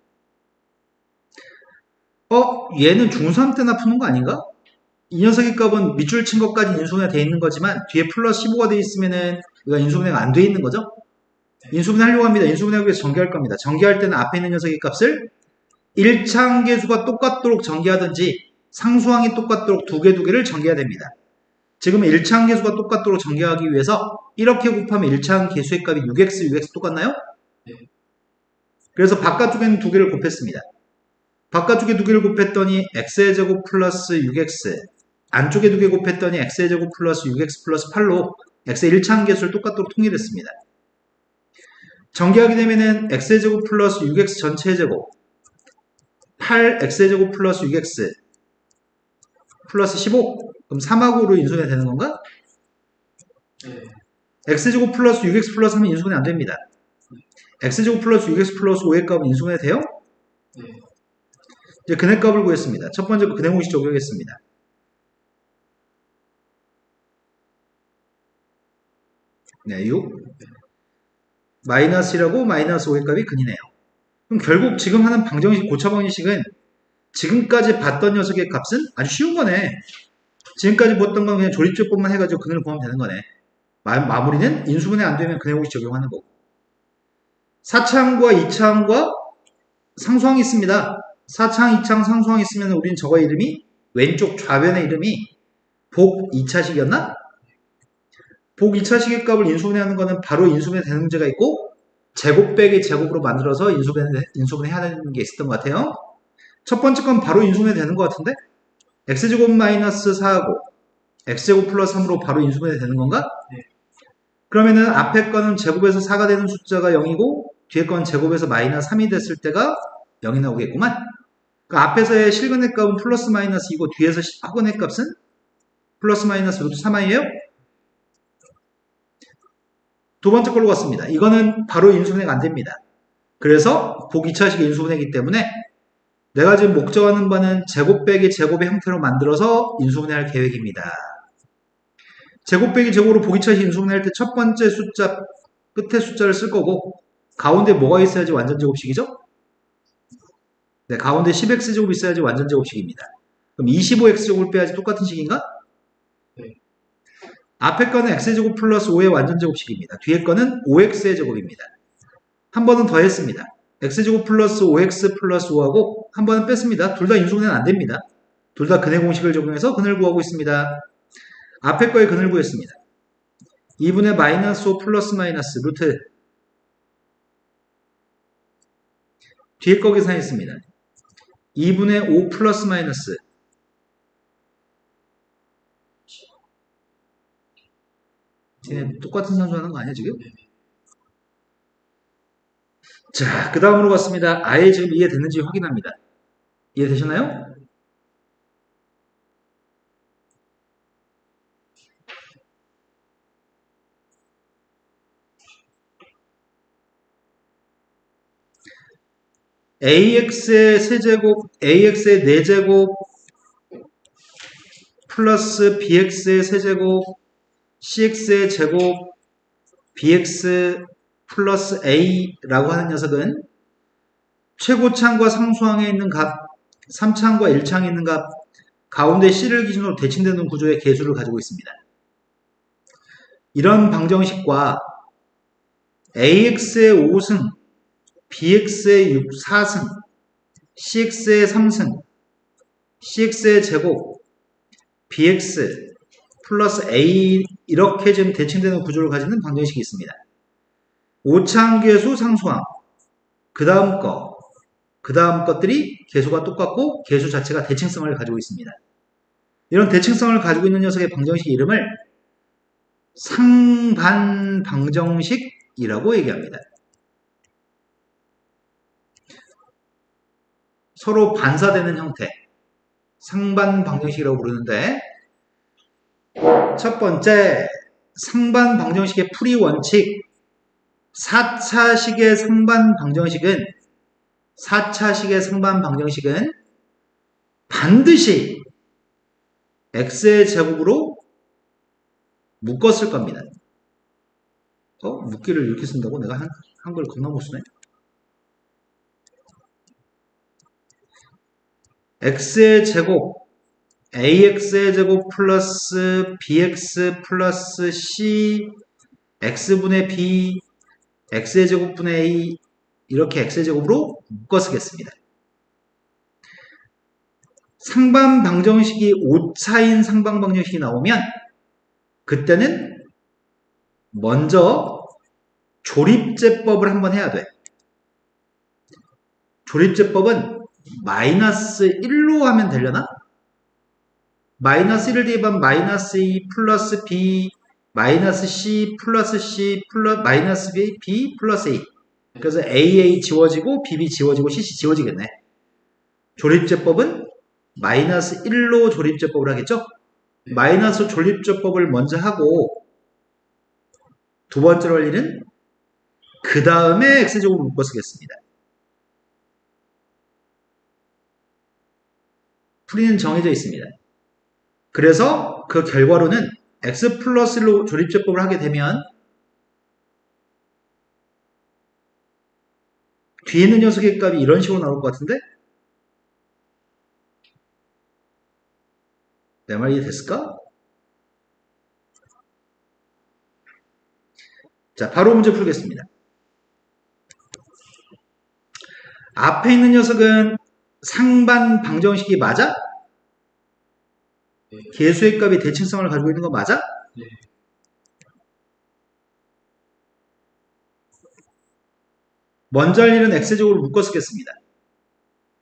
얘는 중3 때나 푸는 거 아닌가? 이 녀석의 값은 밑줄 친 것까지 인수분해가 돼 있는 거지만 뒤에 플러스 15가 돼 있으면은 이거 인수분해가 안 돼 있는 거죠? 인수분해 하려고 합니다. 인수분해하기 위해서 전개할 겁니다. 전개할 때는 앞에 있는 녀석의 값을 1차항계수가 똑같도록 전개하든지 상수항이 똑같도록 두 개를 전개해야 됩니다. 지금은 1차항계수가 똑같도록 전개하기 위해서 이렇게 곱하면 1차항 계수의 값이 6x, 6x 똑같나요?
네.
그래서 바깥쪽에는 두 개를 곱했습니다. 바깥쪽에 두 개를 곱했더니 x의 제곱 플러스 6x 안쪽에 2개 곱했더니 x의 제곱 플러스 6x 플러스 8로 x의 1차항 계수를 똑같도록 통일했습니다. 전개하게 되면은 x의 제곱 플러스 6x 전체의 제곱 8x의 제곱 플러스 6x 플러스 15 그럼 3하고로 인수분해 되는 건가?
네.
x제곱 플러스 6x 플러스 하면 인수분해 안 됩니다. x제곱 플러스 6x 플러스 5의 값은 인수분해 돼요?
네.
이제 근의 값을 구했습니다. 첫 번째 근의 공식 적용했습니다. 네, 6 마이너스라고 마이너스 5의 값이 근이네요. 그럼 결국 지금 하는 방정식, 고차 방정식은 지금까지 봤던 녀석의 값은 아주 쉬운 거네. 지금까지 봤던 건 그냥 조립제법만 해가지고 근을 구하면 되는 거네. 마무리는 인수분해 안 되면 근의 공식 적용하는 거고. 4차항과 2차항과 상수항이 있습니다. 4차항, 2차항, 상수항이 있으면 우리는 저거 이름이 왼쪽 좌변의 이름이 복 2차식이었나? 복 2차식의 값을 인수분해하는 거는 바로 인수분해 되는 문제가 있고 제곱 빼기 제곱으로 만들어서 인수분해 해야 되는 게 있었던 것 같아요. 첫 번째 건 바로 인수분해 되는 것 같은데 x제곱 마이너스 4하고 x제곱 플러스 3으로 바로 인수분해 되는 건가?
네.
그러면은 앞에 거는 제곱에서 4가 되는 숫자가 0이고 뒤에 건 제곱에서 마이너스 3이 됐을 때가 0이 나오겠구만. 그 앞에서의 실근의 값은 플러스 마이너스 2고 뒤에서 합근의 값은 플러스 마이너스 루트 3i예요? 두 번째 걸로 갔습니다. 이거는 바로 인수분해가 안 됩니다. 그래서 복 2차식의 인수분해이기 때문에 내가 지금 목적하는 바는 제곱 빼기 제곱의 형태로 만들어서 인수분해할 계획입니다. 제곱 빼기 제곱으로 복 2차식 인수분해할 때 첫 번째 숫자 끝에 숫자를 쓸 거고 가운데 뭐가 있어야지 완전 제곱식이죠? 네, 가운데 10x제곱이 있어야지 완전 제곱식입니다. 그럼 25x제곱을 빼야지 똑같은 식인가?
네.
앞에 거는 x제곱 플러스 5의 완전 제곱식입니다. 뒤에 거는 5x의 제곱입니다. 한 번은 더 했습니다. x제곱 플러스 5x 플러스 5하고 한 번은 뺐습니다. 둘 다 인수분해는 안 됩니다. 둘 다 근의 공식을 적용해서 근을 구하고 있습니다. 앞에 거에 근을 구했습니다. 2분의 마이너스 5 플러스 마이너스 루트 뒤에 거 계산했습니다. 2분의 5 플러스 마이너스 똑같은 산수 하는 거 아니야 지금? 자, 그 다음으로 갔습니다. 아예 지금 이해됐는지 확인합니다. 이해되셨나요? ax의 세제곱, ax의 4제곱 플러스 bx의 세제곱 cx의 제곱 bx 플러스 a라고 하는 녀석은 최고차항과 상수항에 있는 값 3차항과 1차항에 있는 값 가운데 c를 기준으로 대칭되는 구조의 개수를 가지고 있습니다. 이런 방정식과 ax의 5승 bx의 6, 4승 cx의 3승 cx의 제곱 bx 플러스 a 이렇게 지금 대칭되는 구조를 가지는 방정식이 있습니다. 5차항 계수 상수항 그 다음 것들이 계수가 똑같고 계수 자체가 대칭성을 가지고 있습니다. 이런 대칭성을 가지고 있는 녀석의 방정식 이름을 상반 방정식이라고 얘기합니다. 서로 반사되는 형태 상반 방정식이라고 부르는데 첫 번째 상반 방정식의 풀이 원칙 4차식의 상반 방정식은 반드시 x의 제곱으로 묶었을 겁니다. 묶기를 이렇게 쓴다고? 내가 한글 겁나 못 쓰네. x의 제곱 ax의 제곱 플러스 bx 플러스 c x분의 b x의 제곱분의 a 이렇게 x의 제곱으로 묶어 쓰겠습니다. 상반 방정식이 5차인 상반 방정식이 나오면 그때는 먼저 조립제법을 한번 해야 돼. 조립제법은 마이너스 1로 하면 되려나? 마이너스 1을 대입하면 마이너스 2 플러스 B 마이너스 C 플러스 C 플러스 마이너스 B 플러스 A. 그래서 AA 지워지고 BB 지워지고 CC 지워지겠네. 조립제법은 마이너스 1로 조립제법을 하겠죠? 마이너스 조립제법을 먼저 하고 두 번째로 할 일은 그 다음에 X제곱을 묶어 쓰겠습니다. 풀이는 정해져 있습니다. 그래서 그 결과로는 X 플러스 1로 조립제법을 하게 되면 뒤에 있는 녀석의 값이 이런 식으로 나올 것 같은데? 내 말 이해됐을까? 자, 바로 문제 풀겠습니다. 앞에 있는 녀석은 상반 방정식이 맞아?
네.
개수의 값이 대칭성을 가지고 있는 거 맞아?
네.
먼저 할 일은 X제곱으로 묶어 쓰겠습니다.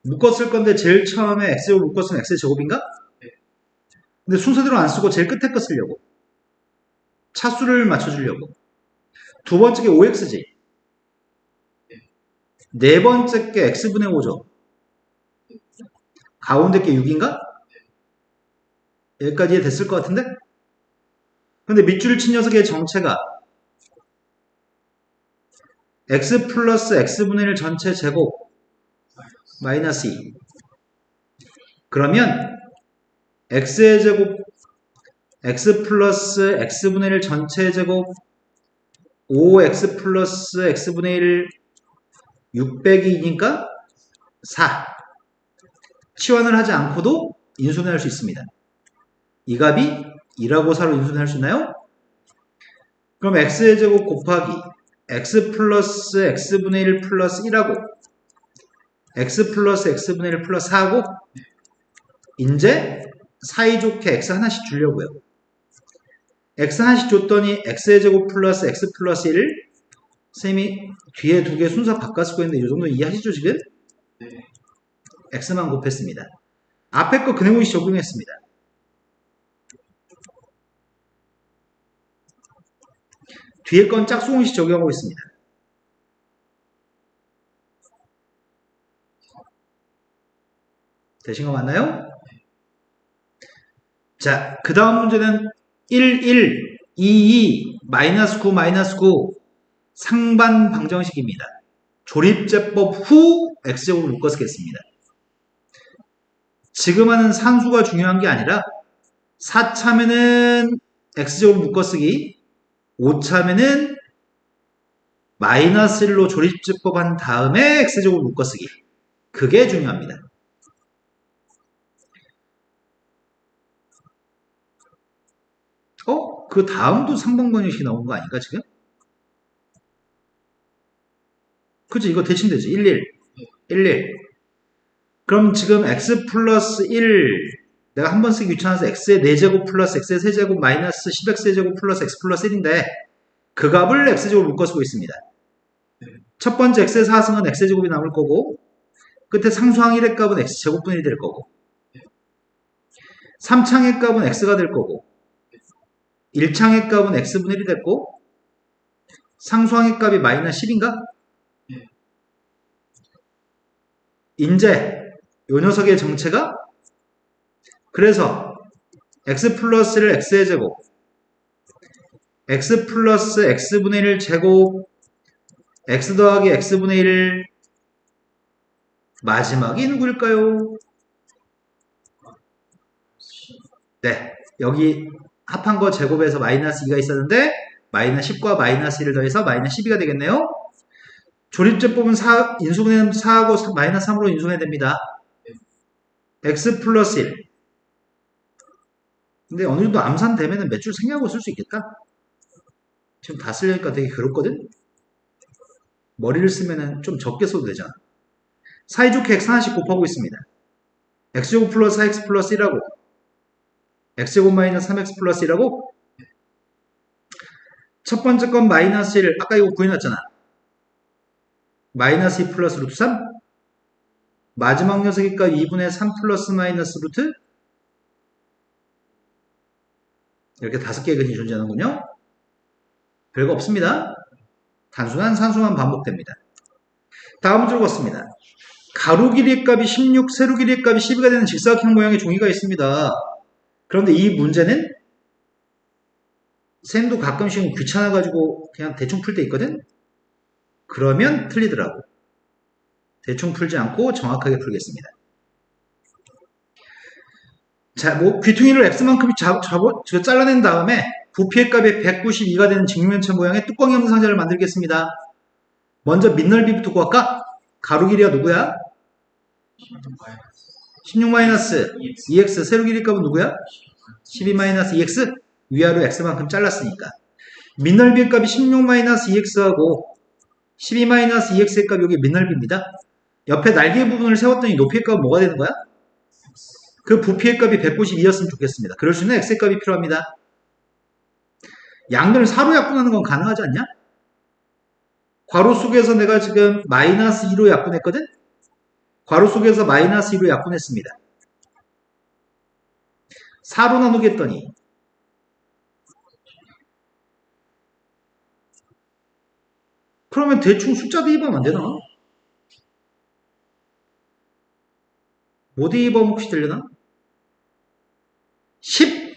묶어 쓸 건데 제일 처음에 X제곱을 묶어 쓰면 X제곱인가?
네.
근데 순서대로 안 쓰고 제일 끝에 거 쓰려고. 차수를 맞춰주려고. 두 번째 게 5X지. 네 번째 게 X분의 5죠. 가운데 게 6인가? 여기까지 됐을 것 같은데? 근데 밑줄을 친 녀석의 정체가 X 플러스 X분의 1 전체 제곱 마이너스 2. 그러면 X의 제곱 X 플러스 X분의 1 전체 제곱 5X 플러스 X분의 1 600이 2니까 4. 치환을 하지 않고도 인수분해할 수 있습니다. 이 값이 2라고 4로 인수분해할 수 있나요? 그럼 X의 제곱 곱하기 X 플러스 X분의 1 플러스 1하고 X 플러스 X분의 1 플러스 4하고 이제 사이좋게 X 하나씩 주려고요. X 하나씩 줬더니 X의 제곱 플러스 X 플러스 1 쌤이 뒤에 두 개 순서 바꿔 쓰고 있는데 이 정도 이해하시죠 지금?
네.
X만 곱했습니다. 앞에 거 그네모시 적용했습니다. 뒤에 건 짝수공식 적용하고 있습니다. 되신 거 맞나요? 자, 그 다음 문제는 1, 1, 2, 2, 마이너스 9, 마이너스 9 상반 방정식입니다. 조립제법 후 X제곱을 묶어 쓰겠습니다. 지금 하는 산수가 중요한 게 아니라 4차면은 X제곱을 묶어 쓰기 5차면은 마이너스 1로 조립제법 한 다음에 X제곱을 묶어 쓰기 그게 중요합니다. 그 다음도 상방방정식이 나온 거 아닌가 지금? 그치 이거 대칭되지 1, 1, 1, 1 그럼 지금 x 플러스 1 내가 한 번 쓰기 귀찮아서 x의 4제곱 플러스 x의 3제곱 마이너스 10x제곱 플러스 x 플러스 1인데 그 값을 x제곱으로 묶어 쓰고 있습니다. 첫 번째 x의 4승은 x제곱이 남을 거고 끝에 상수항 1의 값은 x제곱분의 1이 될 거고 3창의 값은 x가 될 거고 1창의 값은 x분의 1이 됐고 상수항의 값이 마이너스 10인가? 이제 요 녀석의 정체가 그래서 x 플러스 1 x의 제곱 x 플러스 x분의 1 제곱 x 더하기 x분의 1 마지막이 누구일까요? 네, 여기 합한 거 제곱에서 마이너스 2가 있었는데 마이너스 10과 마이너스 1을 더해서 마이너스 12가 되겠네요. 조립제법은 인수분해는 4하고 마이너스 3으로 인수분해 됩니다. x 플러스 1 근데 어느 정도 암산되면은 몇 줄 생략하고 쓸 수 있겠다. 지금 다 쓰려니까 되게 괴롭거든? 머리를 쓰면은 좀 적게 써도 되잖아. 사이좋게 x 하나씩 곱하고 있습니다. x제곱 플러스 4x 플러스 1하고 x제곱 마이너스 3x 플러스 1하고 첫 번째 건 마이너스 1 아까 이거 구해놨잖아. 마이너스 2 플러스 루트 3 마지막 녀석이니까 2분의 3 플러스 마이너스 루트 이렇게 5개의 근이 존재하는군요. 별거 없습니다. 단순한 산수만 반복됩니다. 다음 문제를 보겠습니다. 가로 길이의 값이 16, 세로 길이의 값이 12가 되는 직사각형 모양의 종이가 있습니다. 그런데 이 문제는 쌤도 가끔씩은 귀찮아가지고 그냥 대충 풀 때 있거든? 그러면 틀리더라고. 대충 풀지 않고 정확하게 풀겠습니다. 자, 귀퉁이를 x만큼 잘라낸 다음에 부피의 값이 192가 되는 직육면체 모양의 뚜껑이 없는 상자를 만들겠습니다. 먼저 밑넓이부터 구할까? 가로 길이가 누구야? 16-2x. 세로 길이 값은 누구야? 12-2x. 위아래로 x만큼 잘랐으니까. 밑넓이의 값이 16-2x하고 12-2x의 값이 여기 밑넓이입니다. 옆에 날개 부분을 세웠더니 높이의 값은 뭐가 되는 거야? 그 부피의 값이 192였으면 좋겠습니다. 그럴 수 있는 x의 값이 필요합니다. 양면을 사로 약분하는 건 가능하지 않냐? 괄호 속에서 내가 지금 -2로 약분했거든? 괄호 속에서 -2로 약분했습니다. 4로 나누겠더니 그러면 대충 숫자 대입하면 안 되나? 뭐 대입하면 혹시 되려나? 10?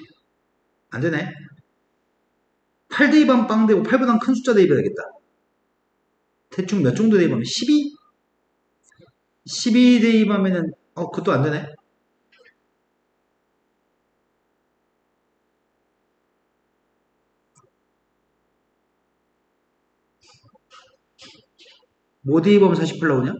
안 되네. 8 대입하면 빵 되고 8보단 큰 숫자 대입해야겠다. 대충 몇 정도 대입하면 12? 12 대입하면은 그것도 안 되네. 뭐 대입하면 48 나오냐?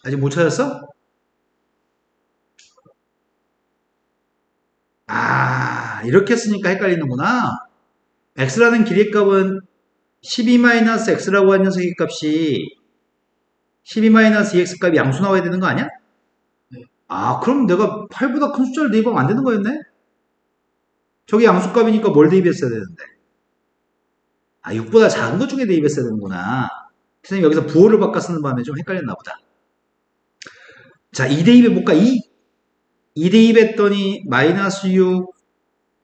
아직 못 찾았어? 이렇게 쓰니까 헷갈리는구나. x라는 길이의 값은 12-x라고 하는 녀석의 값이 12-2x 값이 양수 나와야 되는 거 아니야?
네.
그럼 내가 8보다 큰 숫자를 대입하면 안 되는 거였네? 저게 양수값이니까 뭘 대입했어야 되는데? 6보다 작은 것 중에 대입했어야 되는구나. 선생님 여기서 부호를 바꿔 쓰는 바람에 좀 헷갈렸나 보다. 자, 2 대입해볼까? 2 대입했더니 -6,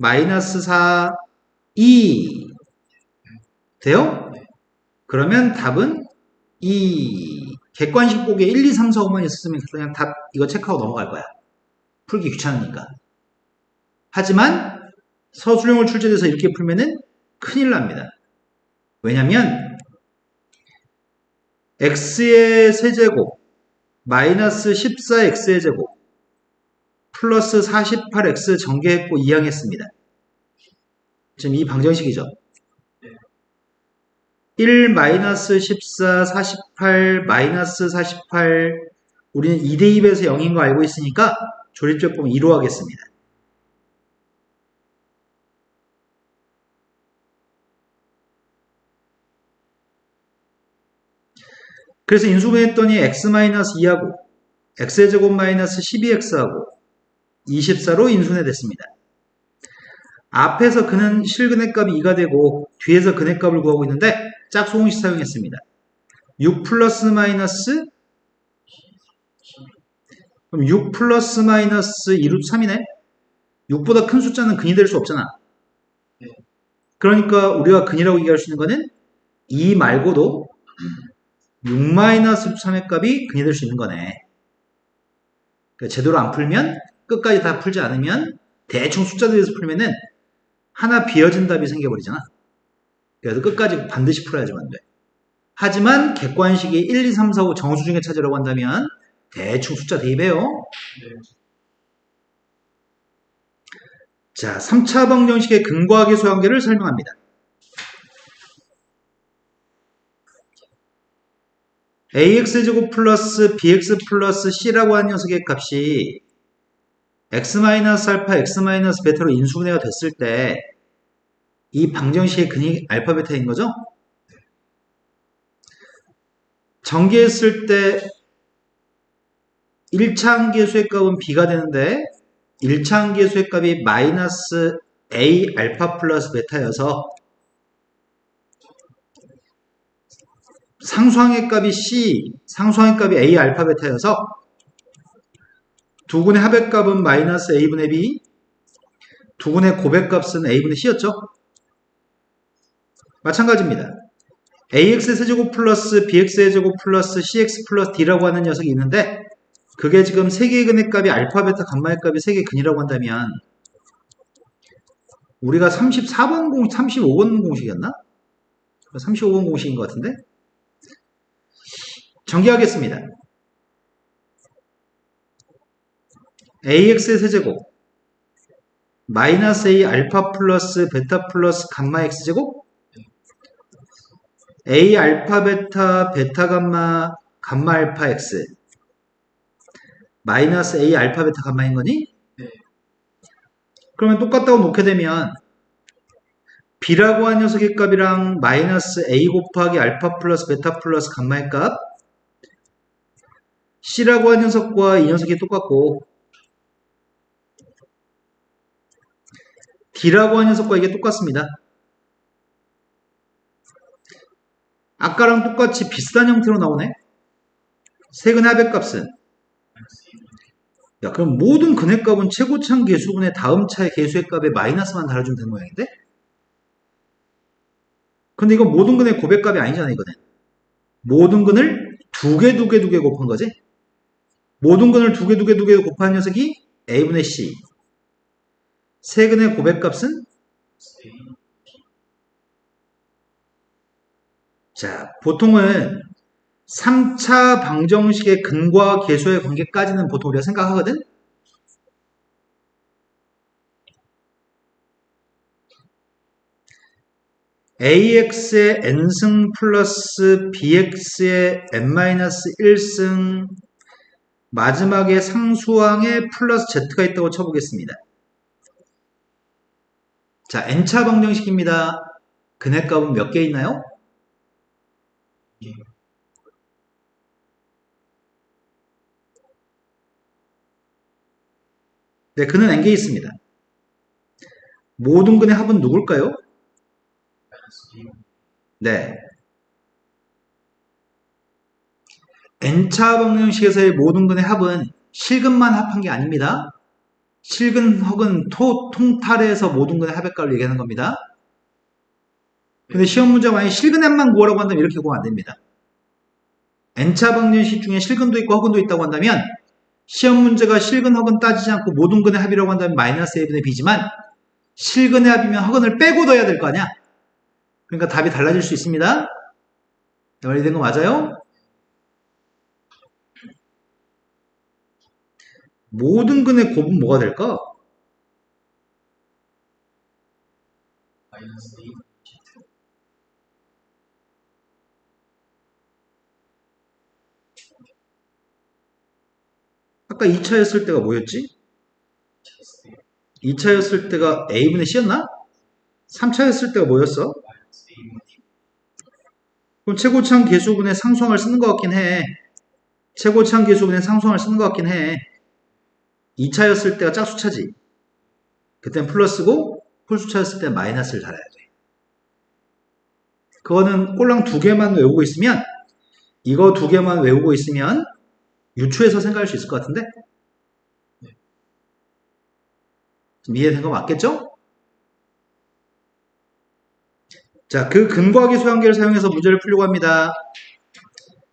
-4, 2 돼요? 그러면 답은 2. 객관식 보기에 1, 2, 3, 4, 5만 있었으면 그냥 답 이거 체크하고 넘어갈 거야. 풀기 귀찮으니까. 하지만 서술형을 출제돼서 이렇게 풀면은 큰일 납니다. 왜냐면 x의 세제곱 마이너스 14x의 제곱 플러스 48x 전개했고 이항했습니다. 지금 이 방정식이죠. 1 마이너스 14 48 마이너스 48 우리는 2 대입에서 0인 거 알고 있으니까 조립적 보면 2로 하겠습니다. 그래서 인수분해했더니 x-2하고 x의 제곱 마이너스 12x하고 24로 인수분해 됐습니다. 앞에서 그는 실근의 값이 2가 되고 뒤에서 근의 값을 구하고 있는데 짝수공식 사용했습니다. 6 플러스 마이너스 그럼 6 플러스 마이너스 2루트 3이네? 6보다 큰 숫자는 근이 될 수 없잖아. 그러니까 우리가 근이라고 얘기할 수 있는 거는 2 말고도 6 마이너스 3의 값이 근이 될 수 있는 거네. 그러니까 제대로 안 풀면 끝까지 다 풀지 않으면 대충 숫자들에서 풀면은 하나 비어진 답이 생겨버리잖아. 그래서 끝까지 반드시 풀어야지만 돼. 하지만 객관식이 1, 2, 3, 4, 5 정수 중에 찾으라고 한다면 대충 숫자 대입해요.
네.
자, 3차 방정식의 근과학의 소관계를 설명합니다. ax제곱 플러스 bx 플러스 c라고 하는 녀석의 값이 x-알파, x-베타로 인수분해가 됐을 때 이 방정식의 근이 알파, 베타인 거죠? 전개했을 때 1차 함계수의 값은 b가 되는데 1차 함계수의 값이 마이너스 a 알파 플러스 베타여서 상수항의 값이 C, 상수항의 값이 A 알파 베타여서 두 군의 합의 값은 마이너스 A분의 B, 두 군의 고백 값은 A분의 C였죠. 마찬가지입니다. AX 세제곱 플러스 BX 세제곱 플러스 CX 플러스 D라고 하는 녀석이 있는데 그게 지금 세 개의 근의 값이 알파, 베타, 감마의 값이 세 개의 근이라고 한다면 우리가 35번 공식이었나? 35번 공식인 것 같은데? 정리하겠습니다. AX의 세제곱 마이너스 A 알파 플러스 베타 플러스 감마 X제곱 A 알파 베타 베타 감마 감마 알파 X 마이너스 A 알파 베타 감마인 거니?
네.
그러면 똑같다고 놓게 되면 B라고 한 녀석의 값이랑 마이너스 A 곱하기 알파 플러스 베타 플러스 감마의 값 C라고 한 녀석과 이 녀석이 똑같고 D라고 한 녀석과 이게 똑같습니다. 아까랑 똑같이 비슷한 형태로 나오네. 세근의 합의값은 야 그럼 모든 근해값은 최고차항 계수분의 다음 차의 계수의 값에 마이너스만 달아주면 되는 모양인데? 근데 이건 모든 근의 고백값이 아니잖아 이거는. 모든 근을 두 개 곱한 거지. 모든 근을 두 개 곱한 녀석이 A분의 C. 세 근의 고백값은? 자, 보통은 3차 방정식의 근과 계수의 관계까지는 보통 우리가 생각하거든? AX의 n승 플러스 BX의 n-1승 마지막에 상수항에 플러스 Z가 있다고 쳐보겠습니다. 자, n차 방정식입니다. 근해값은 몇 개 있나요? 네, 근은 n개 있습니다. 모든 근의 합은 누굴까요? 네. n차 방정식에서의 모든 근의 합은 실근만 합한 게 아닙니다. 실근 혹은 통탈해서 모든 근의 합의값을 얘기하는 겁니다. 근데 시험 문제가 만약에 실근 n만 구하라고 한다면 이렇게 구하면 안 됩니다. n차 방정식 중에 실근도 있고 허근도 있다고 한다면 시험 문제가 실근 허근 따지지 않고 모든 근의 합이라고 한다면 마이너스 A분의 B지만 실근의 합이면 허근을 빼고 넣어야 될 거 아니야? 그러니까 답이 달라질 수 있습니다. 이해된 거 맞아요? 모든 근의 곱은 뭐가 될까?
마이너스 A.
아까 2차였을 때가 뭐였지? 2차였을 때가 A분의 C였나? 3차였을 때가 뭐였어? 그럼 최고차항 계수분의 상수항을 쓰는 것 같긴 해. 최고차항 계수분의 상수항을 쓰는 것 같긴 해. 2차였을 때가 짝수차지. 그땐 플러스고 홀수차였을 때는 마이너스를 달아야 돼. 그거는 꼴랑 두 개만 외우고 있으면 이거 두 개만 외우고 있으면 유추해서 생각할 수 있을 것 같은데? 좀 이해된 거 맞겠죠? 자, 그 근과 계수 관계를 사용해서 문제를 풀려고 합니다.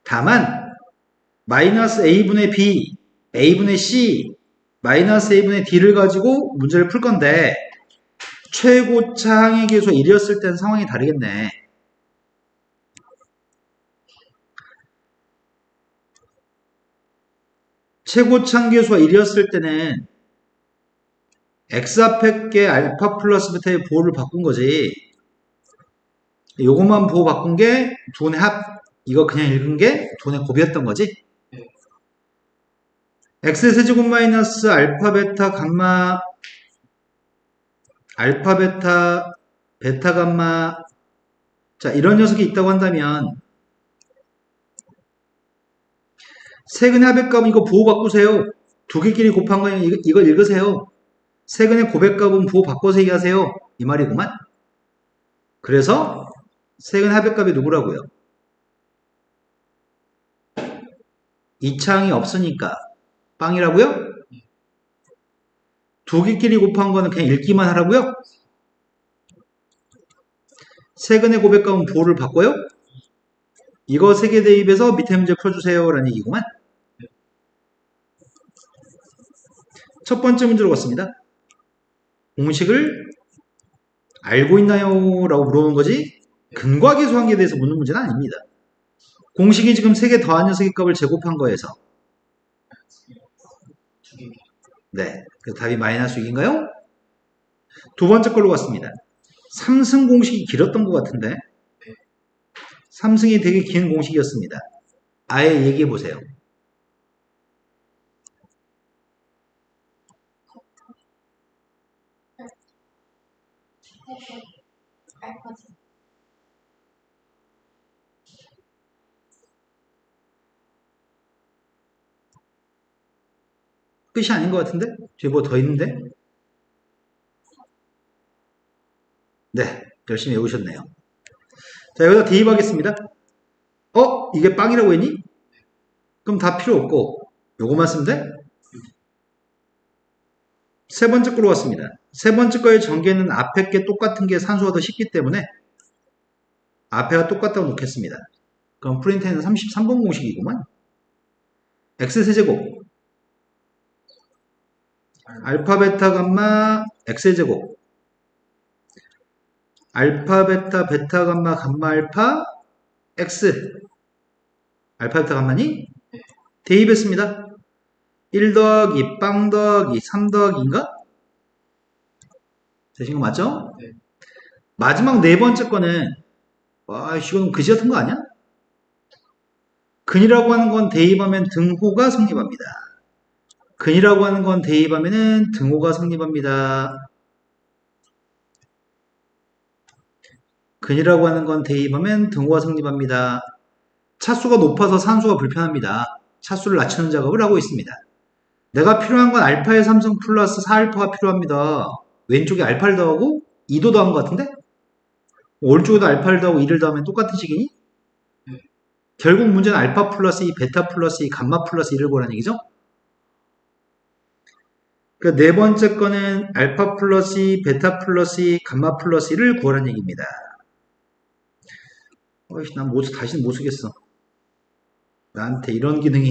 다만 마이너스 A분의 B, A분의 C, 마이너스 A분의 D를 가지고 문제를 풀 건데 최고차항의 계수가 1이었을 때는 상황이 다르겠네. 최고차항 계수가 1이었을 때는 X 앞에 게 알파 플러스 베타의 보호를 바꾼 거지. 요것만 보호 바꾼 게 두의 합, 이거 그냥 읽은 게 두의 곱이었던 거지. X의 세제곱 마이너스 알파 베타 감마 알파 베타 베타 감마 자 이런 녀석이 있다고 한다면 세근의 합의값은 이거 보호 바꾸세요. 두 개끼리 곱한 거 이걸 읽으세요. 세근의 고백값은 보호 바꿔서 얘기하세요. 이 말이구만. 그래서 세근 합의값이 누구라고요? 이차항이 없으니까 빵이라고요? 두 개끼리 곱한 거는 그냥 읽기만 하라고요? 세근의 고백값은 부호를 바꿔요? 이거 세 개 대입해서 밑에 문제 풀어주세요 라는 얘기구만. 첫 번째 문제로 갔습니다. 공식을 알고 있나요? 라고 물어보는 거지 근과계수관계에 대해서 묻는 문제는 아닙니다. 공식이 지금 3개 더한 녀석의 값을 제곱한 거에서 네, 그래서 답이 마이너스 6인가요? 두 번째 걸로 갔습니다. 삼승 공식이 길었던 것 같은데 삼승이 되게 긴 공식이었습니다. 아예 얘기해 보세요. 끝이 아닌 것 같은데? 뒤에 뭐 더 있는데? 네, 열심히 외우셨네요. 자, 여기다 대입하겠습니다. 이게 빵이라고 했니? 그럼 다 필요 없고 요거만 쓰면 돼? 세 번째 거로 왔습니다. 세 번째 거의 전개는 앞에 게 똑같은 게 산수가 더 쉽기 때문에 앞에가 똑같다고 놓겠습니다. 그럼 프린트에는 33번 공식이구만. x세제곱 알파 베타 감마 x제곱 알파 베타 베타 감마 감마 알파 x 알파 베타 감마니? 대입했습니다. 1 더하기 빵 더하기 3 더하기인가? 되신 거 맞죠?
네.
마지막 네 번째 거는 와 이건 그지 같은 거 아니야? 근이라고 하는 건 대입하면 등호가 성립합니다. 근이라고 하는 건 대입하면은 등호가 성립합니다. 근이라고 하는 건 대입하면 등호가 성립합니다. 차수가 높아서 산수가 불편합니다. 차수를 낮추는 작업을 하고 있습니다. 내가 필요한 건 알파의 3승 플러스 4알파가 필요합니다. 왼쪽에 알파를 더하고 2도 더한 것 같은데? 오른쪽에도 알파를 더하고 2를 더하면 똑같은 식이니? 결국 문제는 알파 플러스 2, 베타 플러스 2, 감마 플러스 2를 보라는 얘기죠? 그러니까 네 번째 거는 알파 플러스 2, 베타 플러스 2, 감마 플러스 2를 구하라는 얘기입니다. 난 다시는 못 쓰겠어. 나한테 이런 기능이.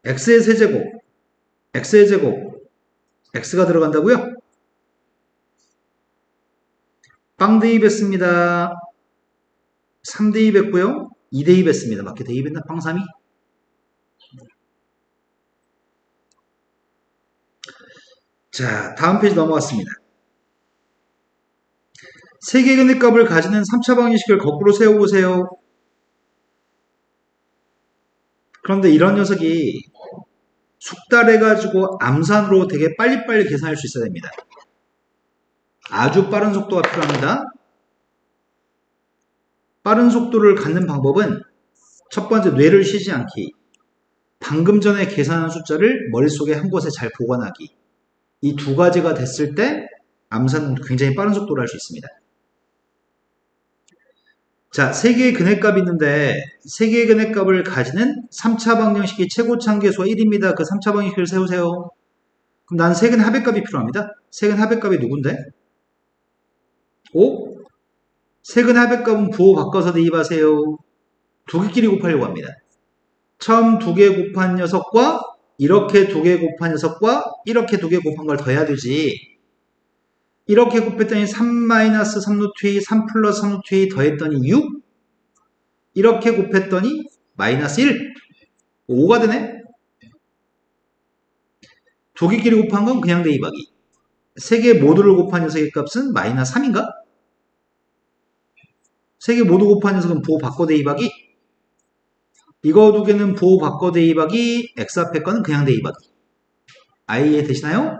x의 세제곱, x의 제곱, x가 들어간다고요? 빵 대입했습니다. 3 대입했고요. 2 대입했습니다. 맞게 대입했나? 빵 3이? 자, 다음 페이지 넘어갔습니다. 세계근의 값을 가지는 3차 방정식을 거꾸로 세워보세요. 그런데 이런 녀석이 숙달해가지고 암산으로 되게 빨리빨리 계산할 수 있어야 됩니다. 아주 빠른 속도가 필요합니다. 빠른 속도를 갖는 방법은 첫 번째 뇌를 쉬지 않기, 방금 전에 계산한 숫자를 머릿속에 한 곳에 잘 보관하기, 이 두 가지가 됐을 때 암산은 굉장히 빠른 속도로 할 수 있습니다. 자, 세 개의 근해값이 있는데 세 개의 근해값을 가지는 3차 방정식이 최고차항계수가 1입니다. 그 3차 방정식을 세우세요. 그럼 난 세근 합의값이 필요합니다. 세근 합의값이 누군데? 5? 세근 합의값은 부호 바꿔서 대입하세요. 두 개끼리 곱하려고 합니다. 처음 두 개 곱한 녀석과 이렇게 두 개 곱한 녀석과 이렇게 두 개 곱한 걸 더해야 되지. 이렇게 곱했더니 3-3루트 3 플러스 3루트 더했더니 6? 이렇게 곱했더니 마이너스 1? 5가 되네? 두 개끼리 곱한 건 그냥 대입하기. 세 개 모두를 곱한 녀석의 값은 마이너스 3인가? 세 개 모두 곱한 녀석은 부호 바꿔 대입하기. 이거 두 개는 부호 바꿔 대입하기. x 앞에 거는 그냥 대입하기. 이해 되시나요?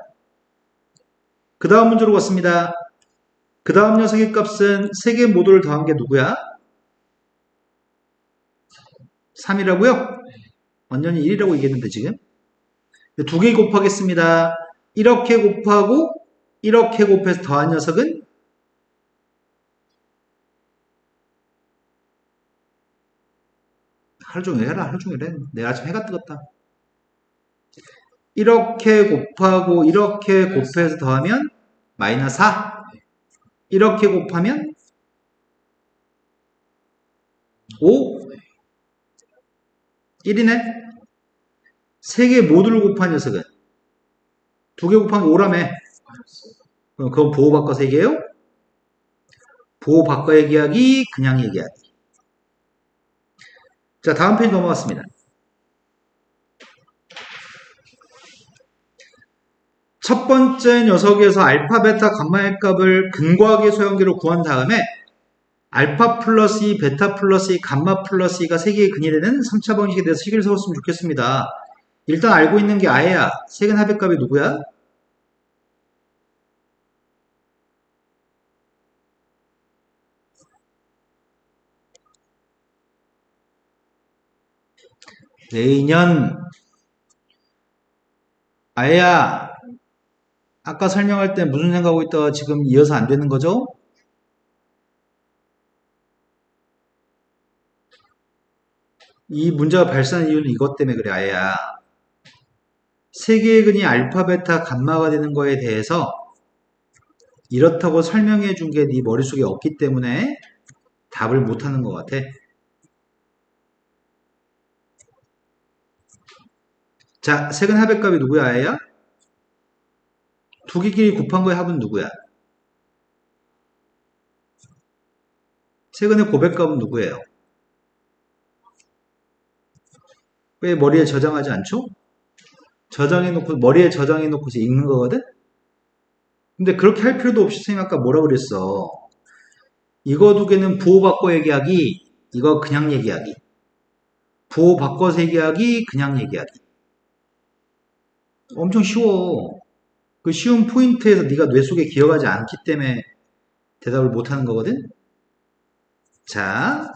그 다음 문제로 갔습니다. 그 다음 녀석의 값은 세 개 모두를 더한 게 누구야? 3이라고요? 완전히 1이라고 얘기했는데 지금 두 개 곱하겠습니다. 이렇게 곱하고 이렇게 곱해서 더한 녀석은 하루 종일 해라, 하루 종일 해. 내일 아침 해가 뜨겁다. 이렇게 곱하고 이렇게 곱해서 더하면 마이너스 4. 이렇게 곱하면 5. 1이네. 3개 모두를 곱한 녀석은 2개 곱한 게 5라며. 그럼 그건 보호 바꿔서 얘기해요? 보호 바꿔 얘기하기, 그냥 얘기하기. 자, 다음 페이지 넘어갔습니다. 첫 번째 녀석에서 알파, 베타, 감마의 값을 근과학의 소형계로 구한 다음에 알파 플러스 2, 베타 플러스 2, 감마 플러스 2가 세개의 근이 되는 3차 방식에 대해서 식을 세웠으면 좋겠습니다. 일단 알고 있는 게 아예야. 세근 합의값이 누구야? 내년. 아예야, 아까 설명할 때 무슨 생각하고 있다가 지금 이어서 안 되는 거죠? 이 문제가 발생한 이유는 이것 때문에 그래, 아예야. 세 개의 근이 알파, 베타, 감마가 되는 거에 대해서 이렇다고 설명해 준 게 네 머릿속에 없기 때문에 답을 못 하는 것 같아. 자, 세근 합의값이 누구야, 아예야? 두 개끼리 곱한 거의 합은 누구야? 세근의 고백값은 누구예요? 왜 머리에 저장하지 않죠? 저장해놓고, 머리에 저장해놓고서 읽는 거거든? 근데 그렇게 할 필요도 없이 선생님 아까 뭐라 그랬어? 이거 두 개는 부호 바꿔 얘기하기, 이거 그냥 얘기하기. 부호 바꿔서 얘기하기, 그냥 얘기하기. 엄청 쉬워. 그 쉬운 포인트에서 네가 뇌 속에 기억하지 않기 때문에 대답을 못하는 거거든? 자,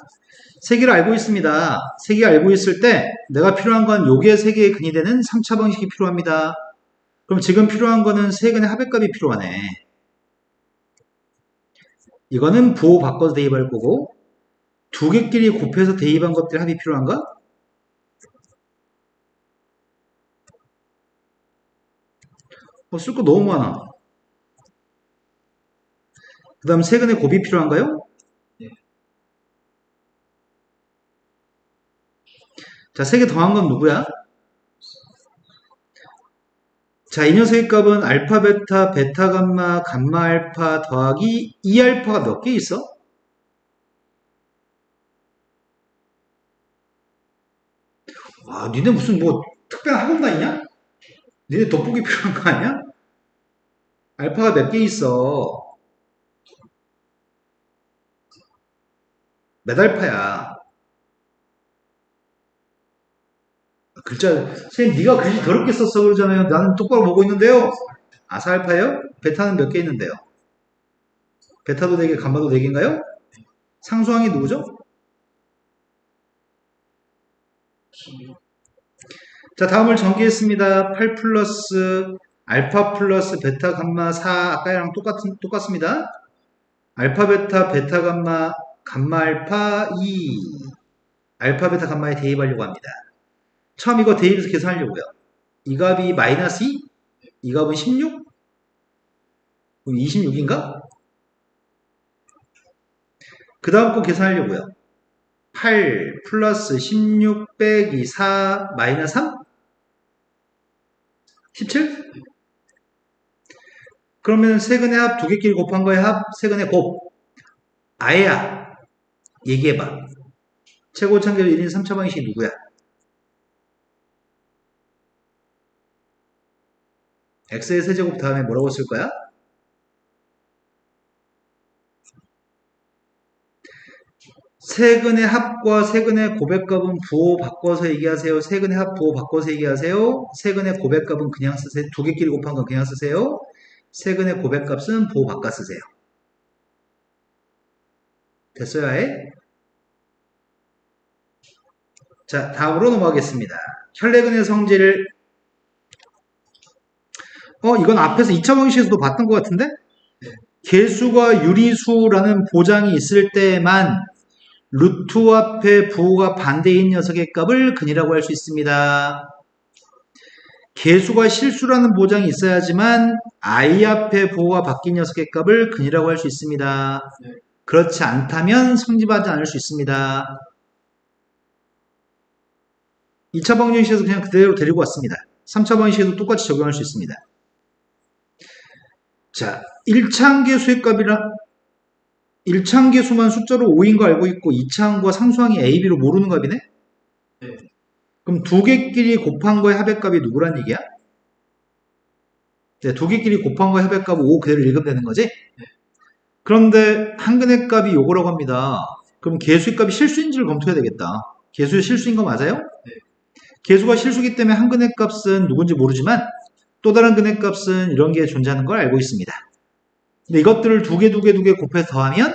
세 개를 알고 있습니다. 세 개 알고 있을 때 내가 필요한 건 요게 세 개의 근이 되는 3차 방식이 필요합니다. 그럼 지금 필요한 거는 세 근의 합의값이 필요하네. 이거는 부호 바꿔서 대입할 거고 두 개끼리 곱해서 대입한 것들 합이 필요한가? 쓸 거 너무 많아. 그 다음 세 근의 곱이 필요한가요? 자, 세 개 더한 건 누구야? 자, 이 녀석의 값은 알파, 베타, 베타, 감마, 감마, 알파 더하기 2알파가 몇 개 있어? 와, 니네 무슨 뭐 특별한 학원가 있냐? 니네 돋보기 필요한 거 아니야? 알파가 몇 개 있어? 몇 알파야? 글자, 선생님, 네가 글씨 더럽게 썼어 그러잖아요. 나는 똑바로 보고 있는데요. 아사알파요? 베타는 몇 개 있는데요? 베타도 4개, 감마도 4개인가요? 상수항이 누구죠? 자, 다음을 전개했습니다. 8 플러스 알파 플러스 베타 감마 4 아까랑 똑같습니다. 알파 베타 베타 감마 감마 알파 2 알파 베타 감마에 대입하려고 합니다. 처음 이거 대입해서 계산하려고요. 이 값이 마이너스 2? 이 값은 16? 그럼 26인가? 그 다음 거 계산하려고요. 8 플러스 16 빼기 4 마이너스 3? 17? 그러면 세근의 합 두 개끼리 곱한 거의 합 세근의 곱. 아예야. 얘기해봐. 최고 참결 1인 3차 방식이 누구야? x의 세제곱 다음에 뭐라고 쓸 거야? 세근의 합과 세근의 고백값은 부호 바꿔서 얘기하세요. 세근의 합 부호 바꿔서 얘기하세요. 세근의 고백값은 그냥 쓰세요. 두 개끼리 곱한 건 그냥 쓰세요. 세근의 고백값은 부호 바꿔 쓰세요. 됐어요, 아예? 자, 다음으로 넘어가겠습니다. 혈내근의 성질을 이건 앞에서 2차 방식에서도 봤던 것 같은데? 개수가 유리수라는 보장이 있을 때만 루트 앞에 부호가 반대인 녀석의 값을 근이라고 할 수 있습니다. 계수가 실수라는 보장이 있어야지만 i 앞에 부호가 바뀐 녀석의 값을 근이라고 할 수 있습니다.
네.
그렇지 않다면 성립하지 않을 수 있습니다. 2차 방정식에서 그냥 그대로 데리고 왔습니다. 3차 방정식에도 똑같이 적용할 수 있습니다. 자, 1차항계수의 값이라 1차항계수만 숫자로 5인 거 알고 있고 2차항과 상수항이 A, B로 모르는 값이네?
네.
그럼 두 개끼리 곱한 거의 합의값이 누구란 얘기야? 네, 두 개끼리 곱한 거의 합의값은 5 그대로 읽으면 되는 거지? 그런데 한근의 값이 요거라고 합니다. 그럼 계수의 값이 실수인지를 검토해야 되겠다. 계수의 실수인 거 맞아요?
네.
계수가 실수기 때문에 한근의 값은 누군지 모르지만 또 다른 근의 값은 이런 게 존재하는 걸 알고 있습니다. 근데 이것들을 두 개 곱해서 더하면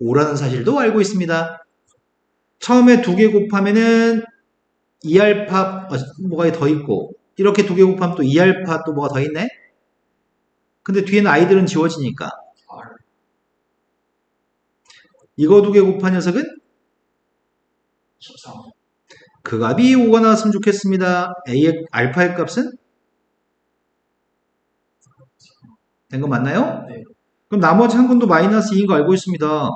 5라는 사실도 알고 있습니다. 처음에 두 개 곱하면은 2알파 뭐가 더 있고 이렇게 두 개 곱하면 또 2알파 또 뭐가 더 있네? 근데 뒤에는 아이들은 지워지니까
R.
이거 두 개 곱한 녀석은
13.
그 값이 5가 나왔으면 좋겠습니다. A의 알파의 값은? 된 거 맞나요?
네.
그럼 나머지 한 근도 마이너스 2인 거 알고 있습니다.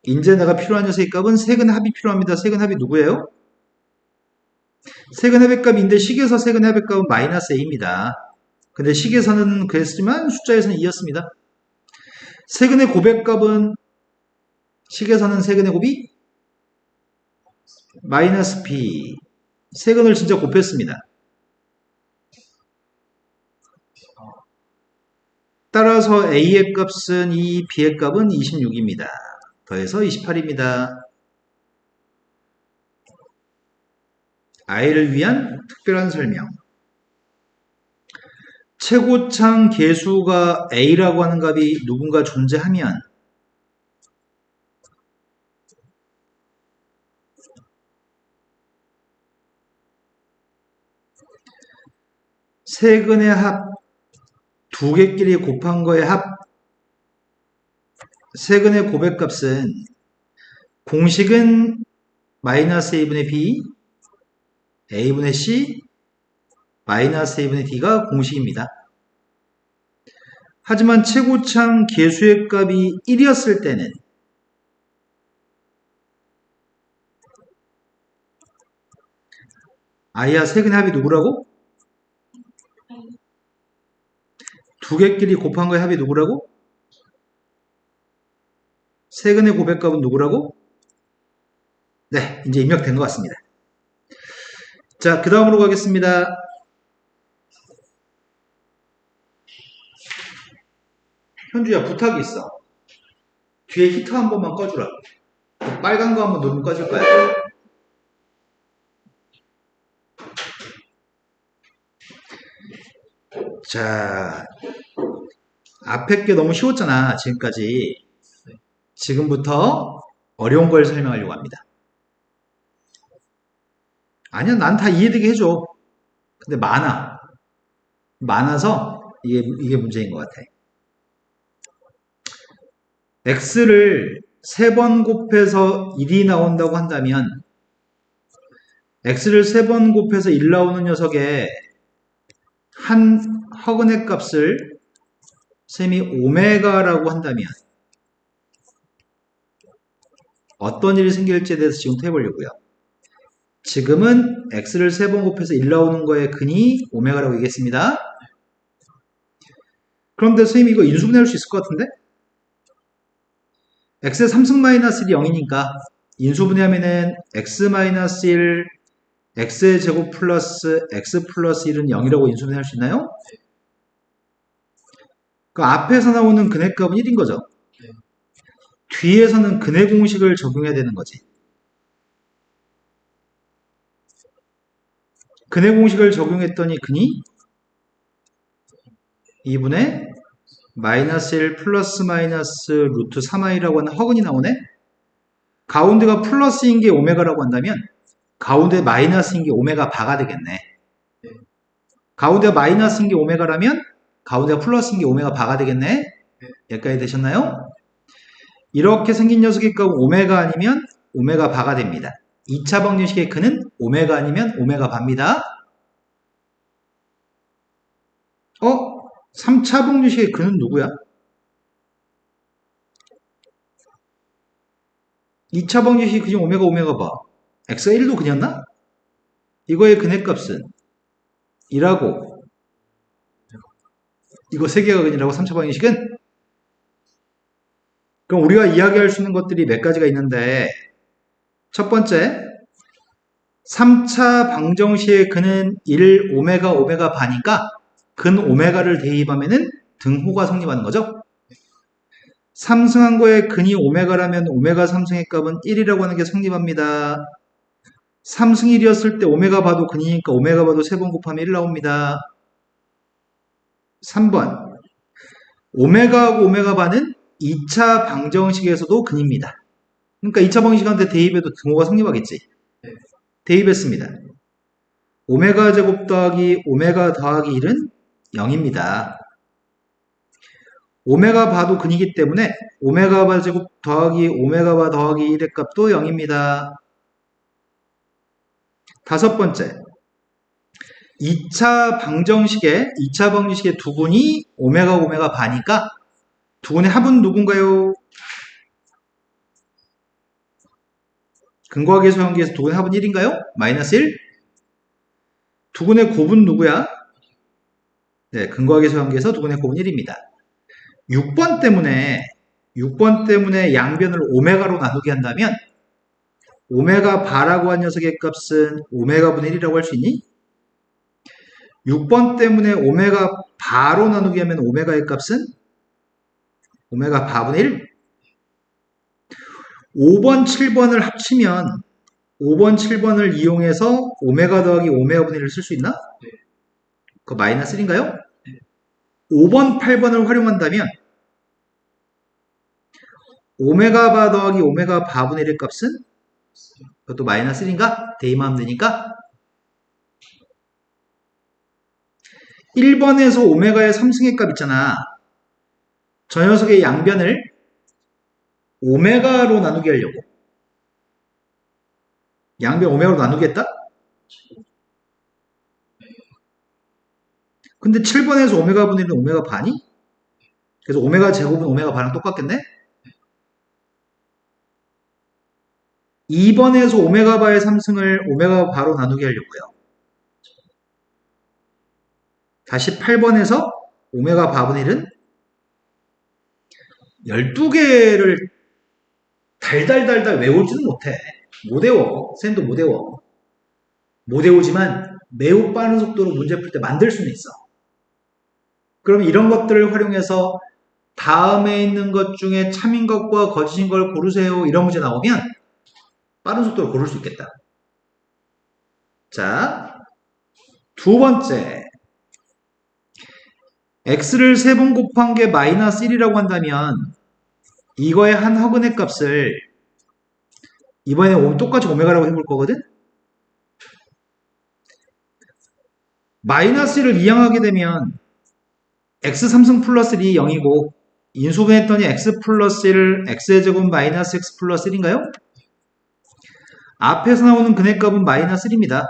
이제 내가 필요한 녀석의 값은 세근 합이 필요합니다. 세근 합이 누구예요? 세근 합의 값인데 식에서 세근 합의 값은 마이너스 A입니다. 근데 식에서는 그랬지만 숫자에서는 2였습니다. 세근의 곱의 값은 식에서는 세근의 곱이 마이너스 B. 세근을 진짜 곱했습니다. 따라서 A의 값은 2, B의 값은 26입니다. 더해서 28입니다. I를 위한 특별한 설명. 최고창 계수가 A라고 하는 값이 누군가 존재하면 세근의 합, 두 개끼리 곱한 거의 합, 세근의 곱의 값은 공식은 마이너스 A분의 B, A분의 C, 마이너스 A분의 D가 공식입니다. 하지만 최고창 계수의 값이 1이었을 때는 I와 세근의 합이 누구라고? 두 개끼리 곱한 거의 합이 누구라고? 세근의 곱의 값은 누구라고? 네, 이제 입력된 것 같습니다. 자, 그 다음으로 가겠습니다. 현주야, 부탁이 있어. 뒤에 히터 한 번만 꺼주라. 빨간 거 한번 누르면 꺼질 거야. 자, 앞에 게 너무 쉬웠잖아, 지금까지. 지금부터 어려운 걸 설명하려고 합니다. 아니야, 난 다 이해되게 해줘. 근데 많아서 이게 문제인 것 같아. x를 3번 곱해서 1이 나온다고 한다면 x를 3번 곱해서 1 나오는 녀석의 한 허근의 값을 셈이 오메가라고 한다면 어떤 일이 생길지에 대해서 지금 해보려고요. 지금은 x를 3번 곱해서 1 나오는 거의 근이 오메가라고 얘기했습니다. 그런데 선생님 이거 인수분해할 수 있을 것 같은데? x의 3승 마이너스 1이 0이니까 인수분해하면은 x-1 x의 제곱 플러스 x 플러스 1은 0이라고 인수분해할 수 있나요? 그 앞에서 나오는 근의 값은 1인 거죠. 뒤에서는 근의 공식을 적용해야 되는 거지. 근의 공식을 적용했더니 근이 2분의 마이너스 1 플러스 마이너스 루트 3i라고 하는 허근이 나오네. 가운데가 플러스인 게 오메가라고 한다면 가운데 마이너스인 게 오메가 바가 되겠네. 가운데가 마이너스인 게 오메가라면 가운데가 플러스인 게 오메가 바가 되겠네. 여기까지 되셨나요? 이렇게 생긴 녀석의 값은 오메가 아니면 오메가 바가 됩니다. 2차 방정식의 근은 오메가 아니면 오메가 바입니다. 3차 방정식의 근은 누구야? 2차 방정식이 그중 오메가 오메가 바. x가 1도 그였나? 이거의 근의 값은 2라고. 이거 3개가 근이라고 3차 방정식은? 그럼 우리가 이야기할 수 있는 것들이 몇 가지가 있는데 첫 번째 3차 방정식의 근은 1 오메가 오메가 바니까 근 오메가를 대입하면은 등호가 성립하는 거죠. 3승한 거에 근이 오메가라면 오메가 3승의 값은 1이라고 하는 게 성립합니다. 3승 1이었을 때 오메가 바도 근이니까 오메가 바도 3번 곱하면 1 나옵니다. 3번 오메가하고 오메가 바는 2차 방정식에서도 근입니다. 그러니까 2차 방정식한테 대입해도 등호가 성립하겠지. 대입했습니다. 오메가 제곱 더하기 오메가 더하기 1은 0입니다. 오메가 바도 근이기 때문에 오메가 바 제곱 더하기 오메가 바 더하기 1의 값도 0입니다. 다섯 번째 2차 방정식의 두 분이 오메가 오메가 바니까 두 분의 합은 누군가요? 근거하기 소형기에서 두 분의 합은 1인가요? 마이너스 1? 두 분의 곱은 누구야? 네, 근거하기 소형기에서 두 분의 곱은 1입니다. 6번 때문에 양변을 오메가로 나누게 한다면 오메가 바라고 한 녀석의 값은 오메가 분의 1이라고 할 수 있니? 6번 때문에 오메가 바로 나누게 하면 오메가의 값은 오메가 바분의 1. 5번, 7번을 합치면 5번, 7번을 이용해서 오메가 더하기 오메가 분의 1을 쓸 수 있나?
네.
그거 마이너스 1인가요? 5번, 8번을 활용한다면 오메가 바 더하기 오메가 바분의 1의 값은 그것도 마이너스 1인가? 대입하면 되니까 1번에서 오메가의 3승의 값 있잖아. 저 녀석의 양변을 오메가로 나누게 하려고. 양변 오메가로 나누겠다? 근데 7번에서 오메가 분의 1은 오메가 반이? 그래서 오메가 제곱은 오메가 반랑 똑같겠네? 2번에서 오메가 바의 3승을 오메가 바로 나누게 하려고요. 다시 8번에서 오메가 바분의 1은 12개를 달달달달 외우지는 못해. 못 외워. 쌤도 못 외워. 못 외우지만 매우 빠른 속도로 문제 풀 때 만들 수는 있어. 그럼 이런 것들을 활용해서 다음에 있는 것 중에 참인 것과 거짓인 걸 고르세요. 이런 문제 나오면 빠른 속도로 고를 수 있겠다. 자, 두 번째. x를 3번 곱한 게 마이너스 1이라고 한다면 이거의 한 허근의 값을 이번에 똑같이 오메가라고 해볼 거거든? 마이너스 1을 이항하게 되면 x 3승 플러스 1이 0이고 인수분했더니 x 플러스 1, x의 제곱 마이너스 x 플러스 1인가요? 앞에서 나오는 근의 값은 마이너스 1입니다.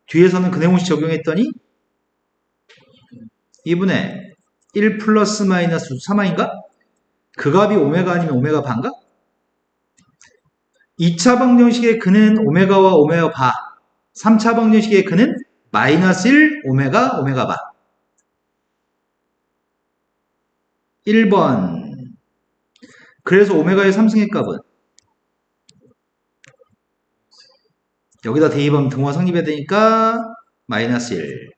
뒤에서는 근의 공식 적용했더니 2분의 1 플러스 마이너스 3하인가? 그 값이 오메가 아니면 오메가 반가? 2차 방정식의 근은 오메가와 오메가 바. 3차 방정식의 근은 마이너스 1 오메가 오메가 바. 1번. 그래서 오메가의 3승의 값은 여기다 대입하면 등호가 성립해야 되니까 마이너스 1.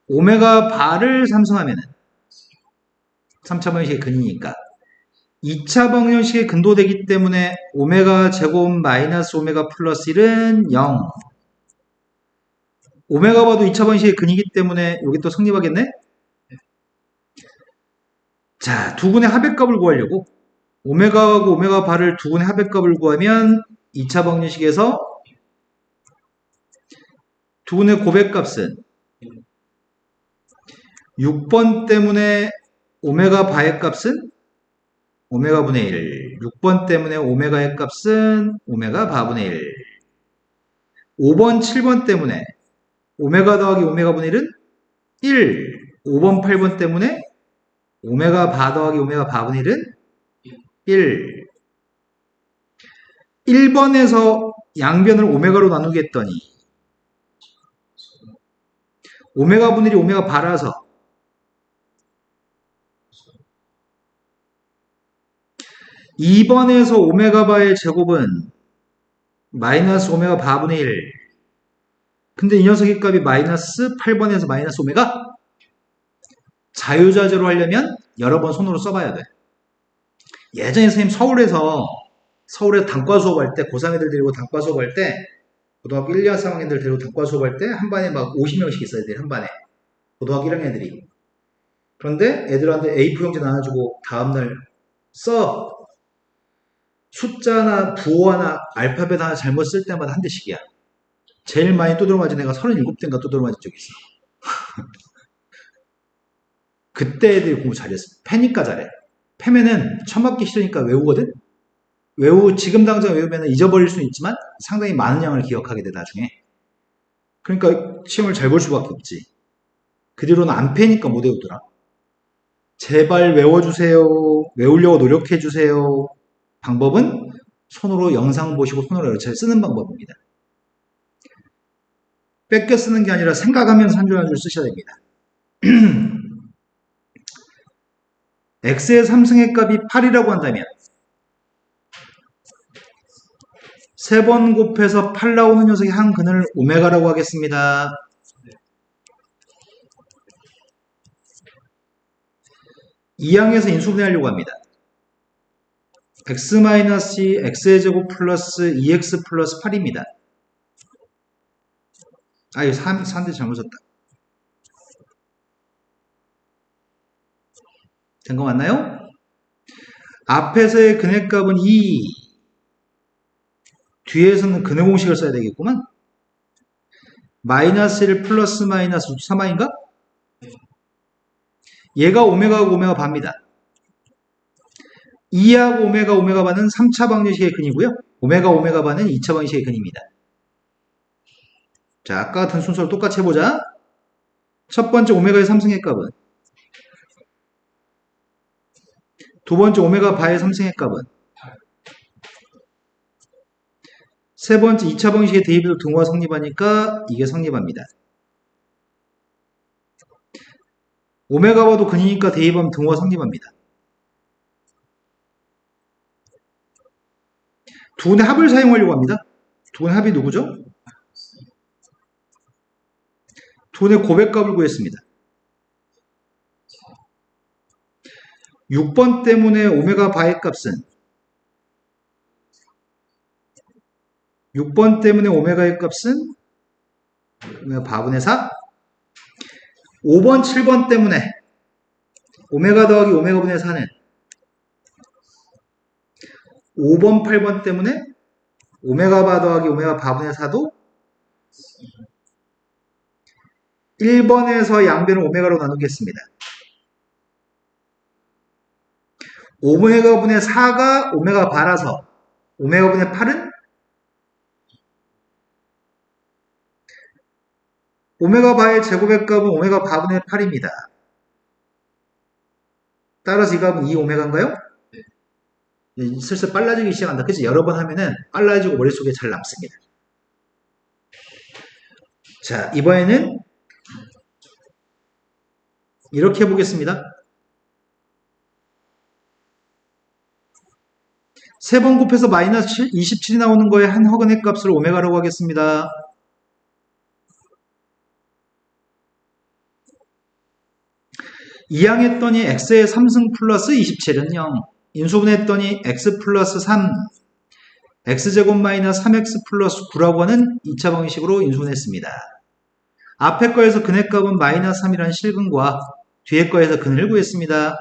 오메가 바를 3승하면은 3차 방정식의 근이니까 2차 방정식의 근도 되기 때문에 오메가 제곱 마이너스 오메가 플러스 1은 0. 오메가 바도 2차 방정식의 근이기 때문에 여기 또 성립하겠네? 자, 두 분의 합의값을 구하려고 오메가하고 오메가 바를 두 분의 합의값을 구하면 2차 방정식에서 두 분의 곱의값은 6번 때문에 오메가 바의 값은 오메가 분의 1. 6번 때문에 오메가의 값은 오메가 바분의 1. 5번, 7번 때문에 오메가 더하기 오메가 분의 1은 1. 5번, 8번 때문에 오메가 바 더하기 오메가 바분의 1은 1. 1번에서 양변을 오메가로 나누게 했더니 오메가 분의 1이 오메가 바라서 2번에서 오메가 바의 제곱은 마이너스 오메가 바분의 1. 근데 이 녀석의 값이 마이너스 8번에서 마이너스 오메가? 자유자재로 하려면 여러 번 손으로 써봐야 돼. 예전에 선생님 서울에 단과 수업할 때 고3 애들 데리고 단과 수업할 때 고등학교 1, 2, 3학년들 데리고 단과 수업할 때 한 반에 막 50명씩 있어야 돼. 한 반에. 고등학교 1학년 애들이. 그런데 애들한테 A4 용지 나눠주고 다음날 써. 숫자나 부호나 알파벳 하나 잘못 쓸 때마다 한 대씩이야. 제일 많이 두드려 맞은 애가 37대인가 두드려 맞은 적이 있어. 그때 애들이 공부 잘했어. 패니까 잘해. 패면은 처맞기 싫으니까 외우거든? 지금 당장 외우면 잊어버릴 수는 있지만 상당히 많은 양을 기억하게 돼, 나중에. 그러니까 시험을 잘 볼 수밖에 없지. 그 뒤로는 안 패니까 못 외우더라. 제발 외워주세요. 외우려고 노력해주세요. 방법은 손으로 영상 보시고 손으로 여러 차례 쓰는 방법입니다. 뺏겨 쓰는 게 아니라 생각하면서 한 줄 한 줄 쓰셔야 됩니다. x의 3승의 값이 8이라고 한다면 3번 곱해서 8 나오는 녀석의 한 근을 오메가라고 하겠습니다. 이 항에서 인수분해하려고 합니다. x-2 x의 제곱 플러스 2x 플러스 8입니다. 아, 이거 3대 잘못 썼다. 된 거 맞나요? 앞에서의 근해값은 2, 뒤에서는 근해 공식을 써야 되겠구만. 마이너스 1 플러스 마이너스 3아인가? 얘가 오메가하고 오메가 바입니다. 2하고 오메가 바는 3차 방정식의 근이고요. 오메가 바는 2차 방정식의 근입니다. 자, 아까 같은 순서로 똑같이 해보자. 첫 번째 오메가의 3승의 값은, 두 번째 오메가 바의 3승의 값은, 세 번째 2차 방식의 대입에도 등호가 성립하니까 이게 성립합니다. 오메가 바도 근이니까 대입하면 등호가 성립합니다. 두 분의 합을 사용하려고 합니다. 두 분의 합이 누구죠? 두 분의 고백값을 구했습니다. 6번 때문에 오메가 바의 값은 6번 때문에 오메가의 값은 오메가 바분의 4. 5번, 7번 때문에 오메가 더하기 오메가 분의 4는 5번, 8번 때문에 오메가 바 더하기 오메가 바분의 4도 1번에서 양변을 오메가로 나누겠습니다. 오메가 분의 4가 오메가 바라서 오메가 분의 8은 오메가 바의 제곱의 값은 오메가 바분의 8입니다. 따라서 이 값은 2오메가인가요? 슬슬 빨라지기 시작한다. 그치? 여러 번 하면은 빨라지고 머릿속에 잘 남습니다. 자, 이번에는 이렇게 해보겠습니다. 세 번 곱해서 마이너스 27이 나오는 거에 한 허근의 값을 오메가라고 하겠습니다. 이항했더니 x의 3승 플러스 27은 0. 인수분해했더니 x 플러스 3, x제곱 마이너스 3x 플러스 9라고 하는 2차 방식으로 인수분해했습니다. 앞에 거에서 근해값은 마이너스 3이라는 실근과 뒤에 거에서 근을 구했습니다.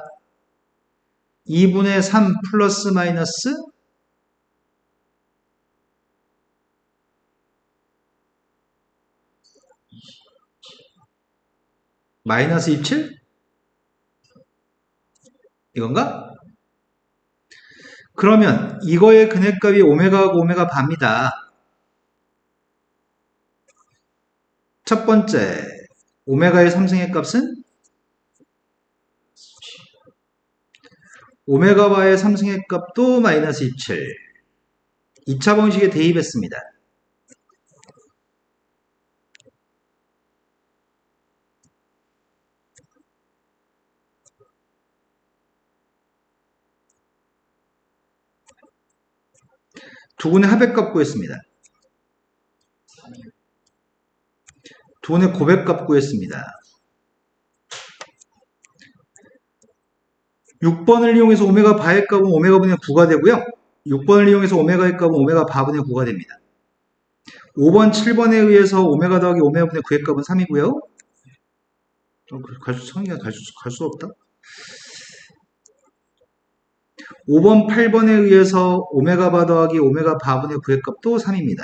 2분의 3 플러스 마이너스 마이너스 27? 이건가? 그러면 이거의 근해값이 오메가하고 오메가 바입니다. 첫 번째, 오메가의 삼승의 값은 오메가 바의 삼승의 값도 마이너스 27. 2차 방식에 대입했습니다. 두근의 합액값 구했습니다. 두근의 고백값 구했습니다. 6번을 이용해서 오메가 바의 값은 오메가 분의 9가 되고요. 6번을 이용해서 오메가의 값은 오메가 바 분의 9가 됩니다. 5번, 7번에 의해서 오메가 더하기 오메가 분의 9의 값은 3이고요. 성의가 갈 수 없다. 5번, 8번에 의해서 오메가 바 더하기 오메가 바 분의 9의 값도 3입니다.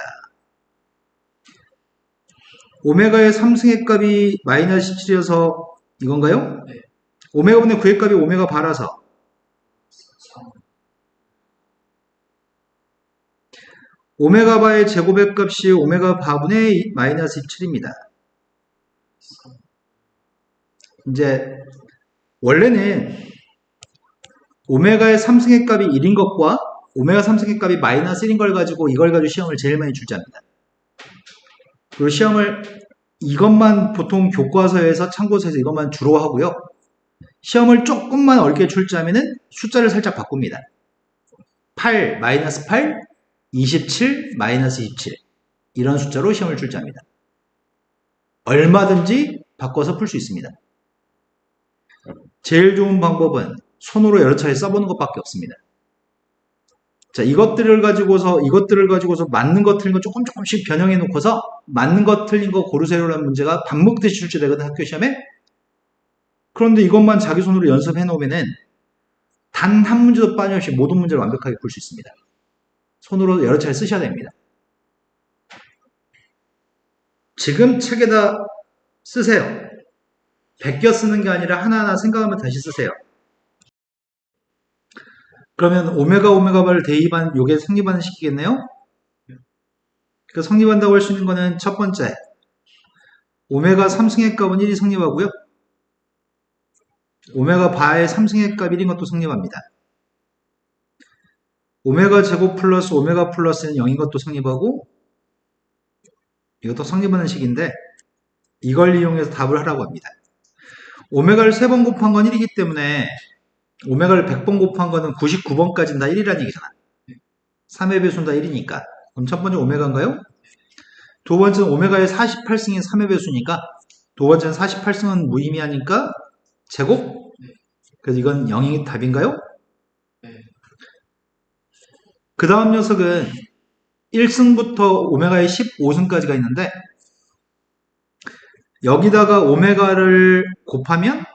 오메가의 3승의 값이 마이너스 17이어서 이건가요?
네.
오메가 분의 9의 값이 오메가 바라서
3.
오메가 바의 제곱의 값이 오메가 바분의 마이너스 27입니다. 이제 원래는 오메가의 3승의 값이 1인 것과 오메가 3승의 값이 마이너스 1인 걸 가지고 이걸 가지고 시험을 제일 많이 출제합니다. 그리고 시험을 이것만 보통 교과서에서 참고서에서 이것만 주로 하고요. 시험을 조금만 어렵게 출제하면은 숫자를 살짝 바꿉니다. 8, 마이너스 8, 27, 마이너스 27 이런 숫자로 시험을 출제합니다. 얼마든지 바꿔서 풀 수 있습니다. 제일 좋은 방법은 손으로 여러 차례 써보는 것밖에 없습니다. 자, 이것들을 가지고서 맞는 거 틀린 거 조금씩 변형해 놓고서 맞는 거 틀린 거 고르세요라는 문제가 반복듯이 출제되거든 학교 시험에. 그런데 이것만 자기 손으로 연습해 놓으면은 단 한 문제도 빠짐없이 모든 문제를 완벽하게 풀 수 있습니다. 손으로 여러 차례 쓰셔야 됩니다. 지금 책에다 쓰세요. 베껴 쓰는 게 아니라 하나하나 생각하면 다시 쓰세요. 그러면 오메가 바를 대입한 요게 성립하는 식이겠네요. 그 성립한다고 할 수 있는 거는 첫 번째, 오메가 3승의 값은 1이 성립하고요. 오메가 바의 3승의 값 1인 것도 성립합니다. 오메가 제곱 플러스 오메가 플러스는 0인 것도 성립하고, 이것도 성립하는 식인데 이걸 이용해서 답을 하라고 합니다. 오메가를 3번 곱한 건 1이기 때문에 오메가를 100번 곱한 거는 99번까지는 다 1이라는 얘기잖아. 3의 배수는 다 1이니까. 그럼 첫 번째 오메가인가요? 두 번째는 오메가의 48승인 3의 배수니까 두 번째는 48승은 무의미하니까 제곱? 그래서 이건 0이 답인가요?
네.
그 다음 녀석은 1승부터 오메가의 15승까지가 있는데 여기다가 오메가를 곱하면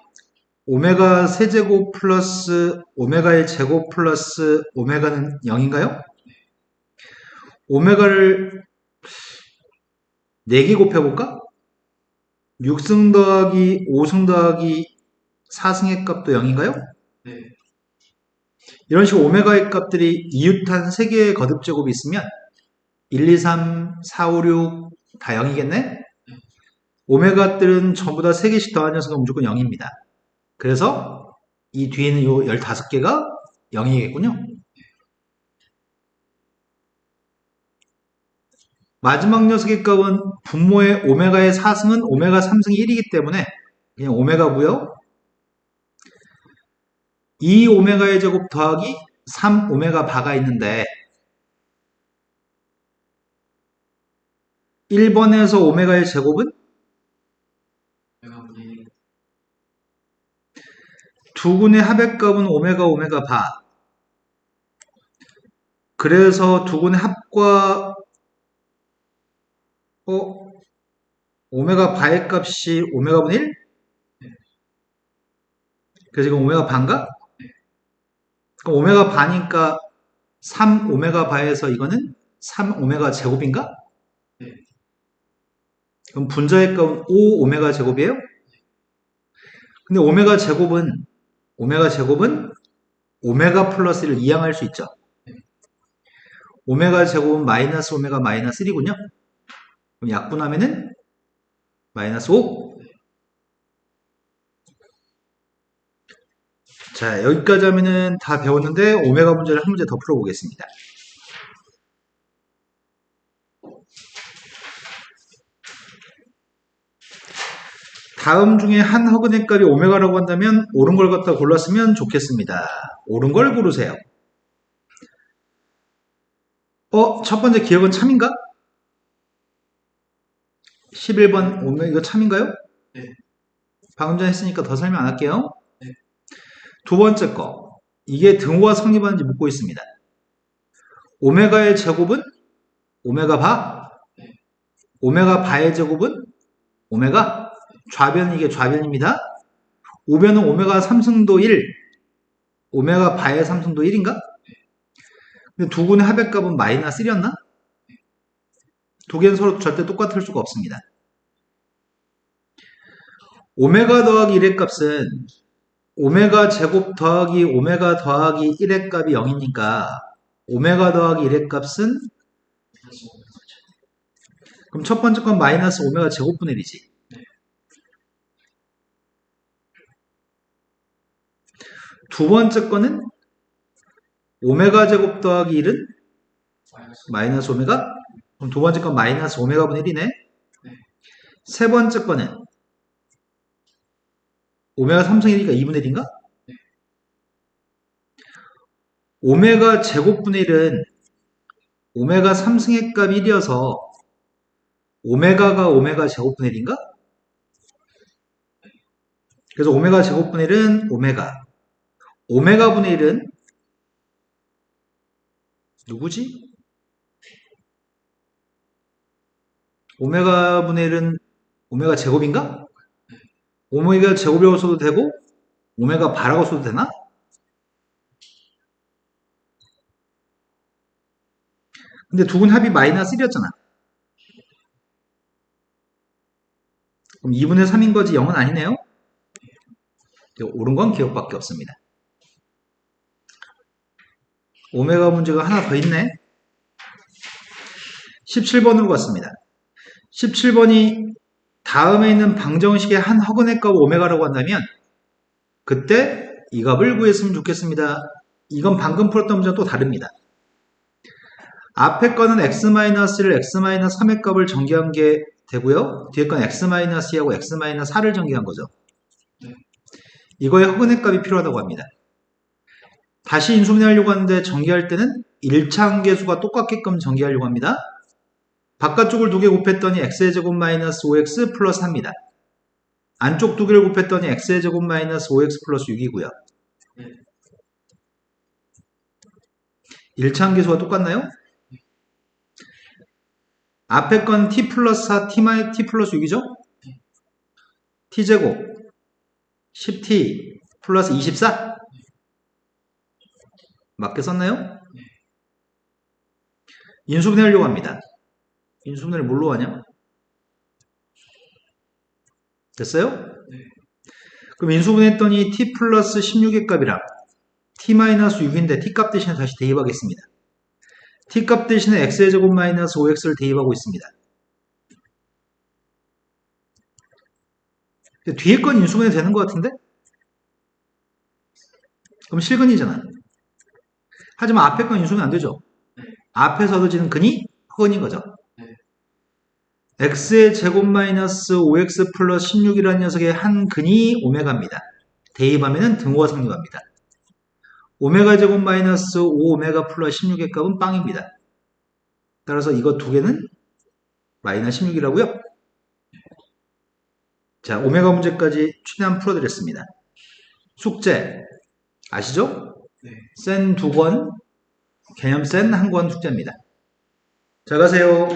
오메가 세제곱 플러스 오메가의 제곱 플러스 오메가는 0인가요? 오메가를 4개 곱해볼까? 6승 더하기 5승 더하기 4승의 값도 0인가요?
네.
이런 식으로 오메가의 값들이 이웃한 3개의 거듭제곱이 있으면 1, 2, 3, 4, 5, 6 다 0이겠네? 오메가들은 전부 다 3개씩 더한 녀석은 무조건 0입니다. 그래서 이 뒤에는 요 15개가 0이겠군요. 마지막 녀석의 값은 분모의 오메가의 4승은 오메가 3승이 1이기 때문에 그냥 오메가고요. 2 오메가의 제곱 더하기 3 오메가 바가 있는데 1번에서 오메가의 제곱은
오메가 분의
두 군의 합액값은 오메가 바. 그래서 두 군의 합과 오메가 바의 값이 오메가 분의 1? 그래서 이건 오메가 바인가? 그럼 오메가 바니까 3 오메가 바에서 이거는 3 오메가 제곱인가?
네.
그럼 분자의 값은 5 오메가 제곱이에요? 근데 오메가 제곱은 오메가 플러스 1을 이항할 수 있죠. 오메가 제곱은 마이너스 오메가 마이너스 1이군요. 그럼 약분하면은 마이너스 5. 자, 여기까지 하면은 다 배웠는데 오메가 문제를 한 문제 더 풀어보겠습니다. 다음 중에 한 허근의 값이 오메가라고 한다면 옳은 걸 갖다 골랐으면 좋겠습니다. 옳은 걸 고르세요. 첫 번째 기억은 참인가? 11번 오메가 이거 참인가요?
네.
방금 전에 했으니까 더 설명 안 할게요.
네.
두 번째 거. 이게 등호가 성립하는지 묻고 있습니다. 오메가의 제곱은 오메가 바.
네.
오메가 바의 제곱은 오메가. 좌변은 이게 좌변입니다. 우변은 오메가 3승도 1. 오메가 바의 3승도 1인가? 근데 두 군의 합의값은 마이너스 1이었나? 두 개는 서로 절대 똑같을 수가 없습니다. 오메가 더하기 1의 값은 오메가 제곱 더하기 오메가 더하기 1의 값이 0이니까 오메가 더하기 1의 값은 그럼 첫 번째 건 마이너스 오메가 제곱분의 1이지. 두 번째 거는 오메가 제곱 더하기 1은 마이너스 오메가. 그럼 두 번째 건 마이너스 오메가 분의 1이네. 세 번째 거는 오메가 3승 1이니까 2분의 1인가? 오메가 제곱분의 1은 오메가 3승의 값 1이어서 오메가가 오메가 제곱분의 1인가? 그래서 오메가 제곱분의 1은 오메가. 오메가 분의 1은 누구지? 오메가 분의 1은 오메가 제곱인가? 오메가 제곱이라고 써도 되고 오메가 바라고 써도 되나? 근데 두 군 합이 마이너스 1이었잖아. 그럼 2분의 3인 거지 0은 아니네요. 옳은 건 기억밖에 없습니다. 오메가 문제가 하나 더 있네. 17번으로 갔습니다. 17번이 다음에 있는 방정식의 한 허근의 값 오메가라고 한다면 그때 이 값을 구했으면 좋겠습니다. 이건 방금 풀었던 문제와 또 다릅니다. 앞에 거는 x-를 x-3의 값을 전개한 게 되고요. 뒤에 건 x-2하고 x-4를 전개한 거죠. 이거의 허근의 값이 필요하다고 합니다. 다시 인수분해하려고 하는데 전개할 때는 1차함계수가 똑같게끔 전개하려고 합니다. 바깥쪽을 두 개 곱했더니 x의 제곱 마이너스 5x 플러스 4입니다. 안쪽 두 개를 곱했더니 x의 제곱 마이너스 5x 플러스 6이고요. 1차함계수가 똑같나요? 앞에 건 t 플러스 4, t 플러스 6이죠? t제곱 10t 플러스 24 맞게 썼나요? 인수분해 하려고 합니다. 인수분해를 뭘로 하냐? 됐어요? 그럼 인수분해 했더니 t 플러스 16의 값이랑 t 마이너스 6인데 t 값 대신에 다시 대입하겠습니다. t 값 대신에 x의 제곱 마이너스 5x를 대입하고 있습니다. 뒤에 건 인수분해 되는 것 같은데? 그럼 실근이잖아. 하지만 앞에 건 인수분해 안 되죠? 앞에서 얻어지는 근이 허근인 거죠. x의 제곱 마이너스 5x 플러스 16이라는 녀석의 한 근이 오메가입니다. 대입하면 등호가 성립합니다. 오메가 제곱 마이너스 5오메가 플러스 16의 값은 빵입니다. 따라서 이거 두 개는 마이너스 16이라고요. 자, 오메가 문제까지 최대한 풀어드렸습니다. 숙제 아시죠? 센 2권, 개념 센 1권 숙제입니다. 잘 가세요.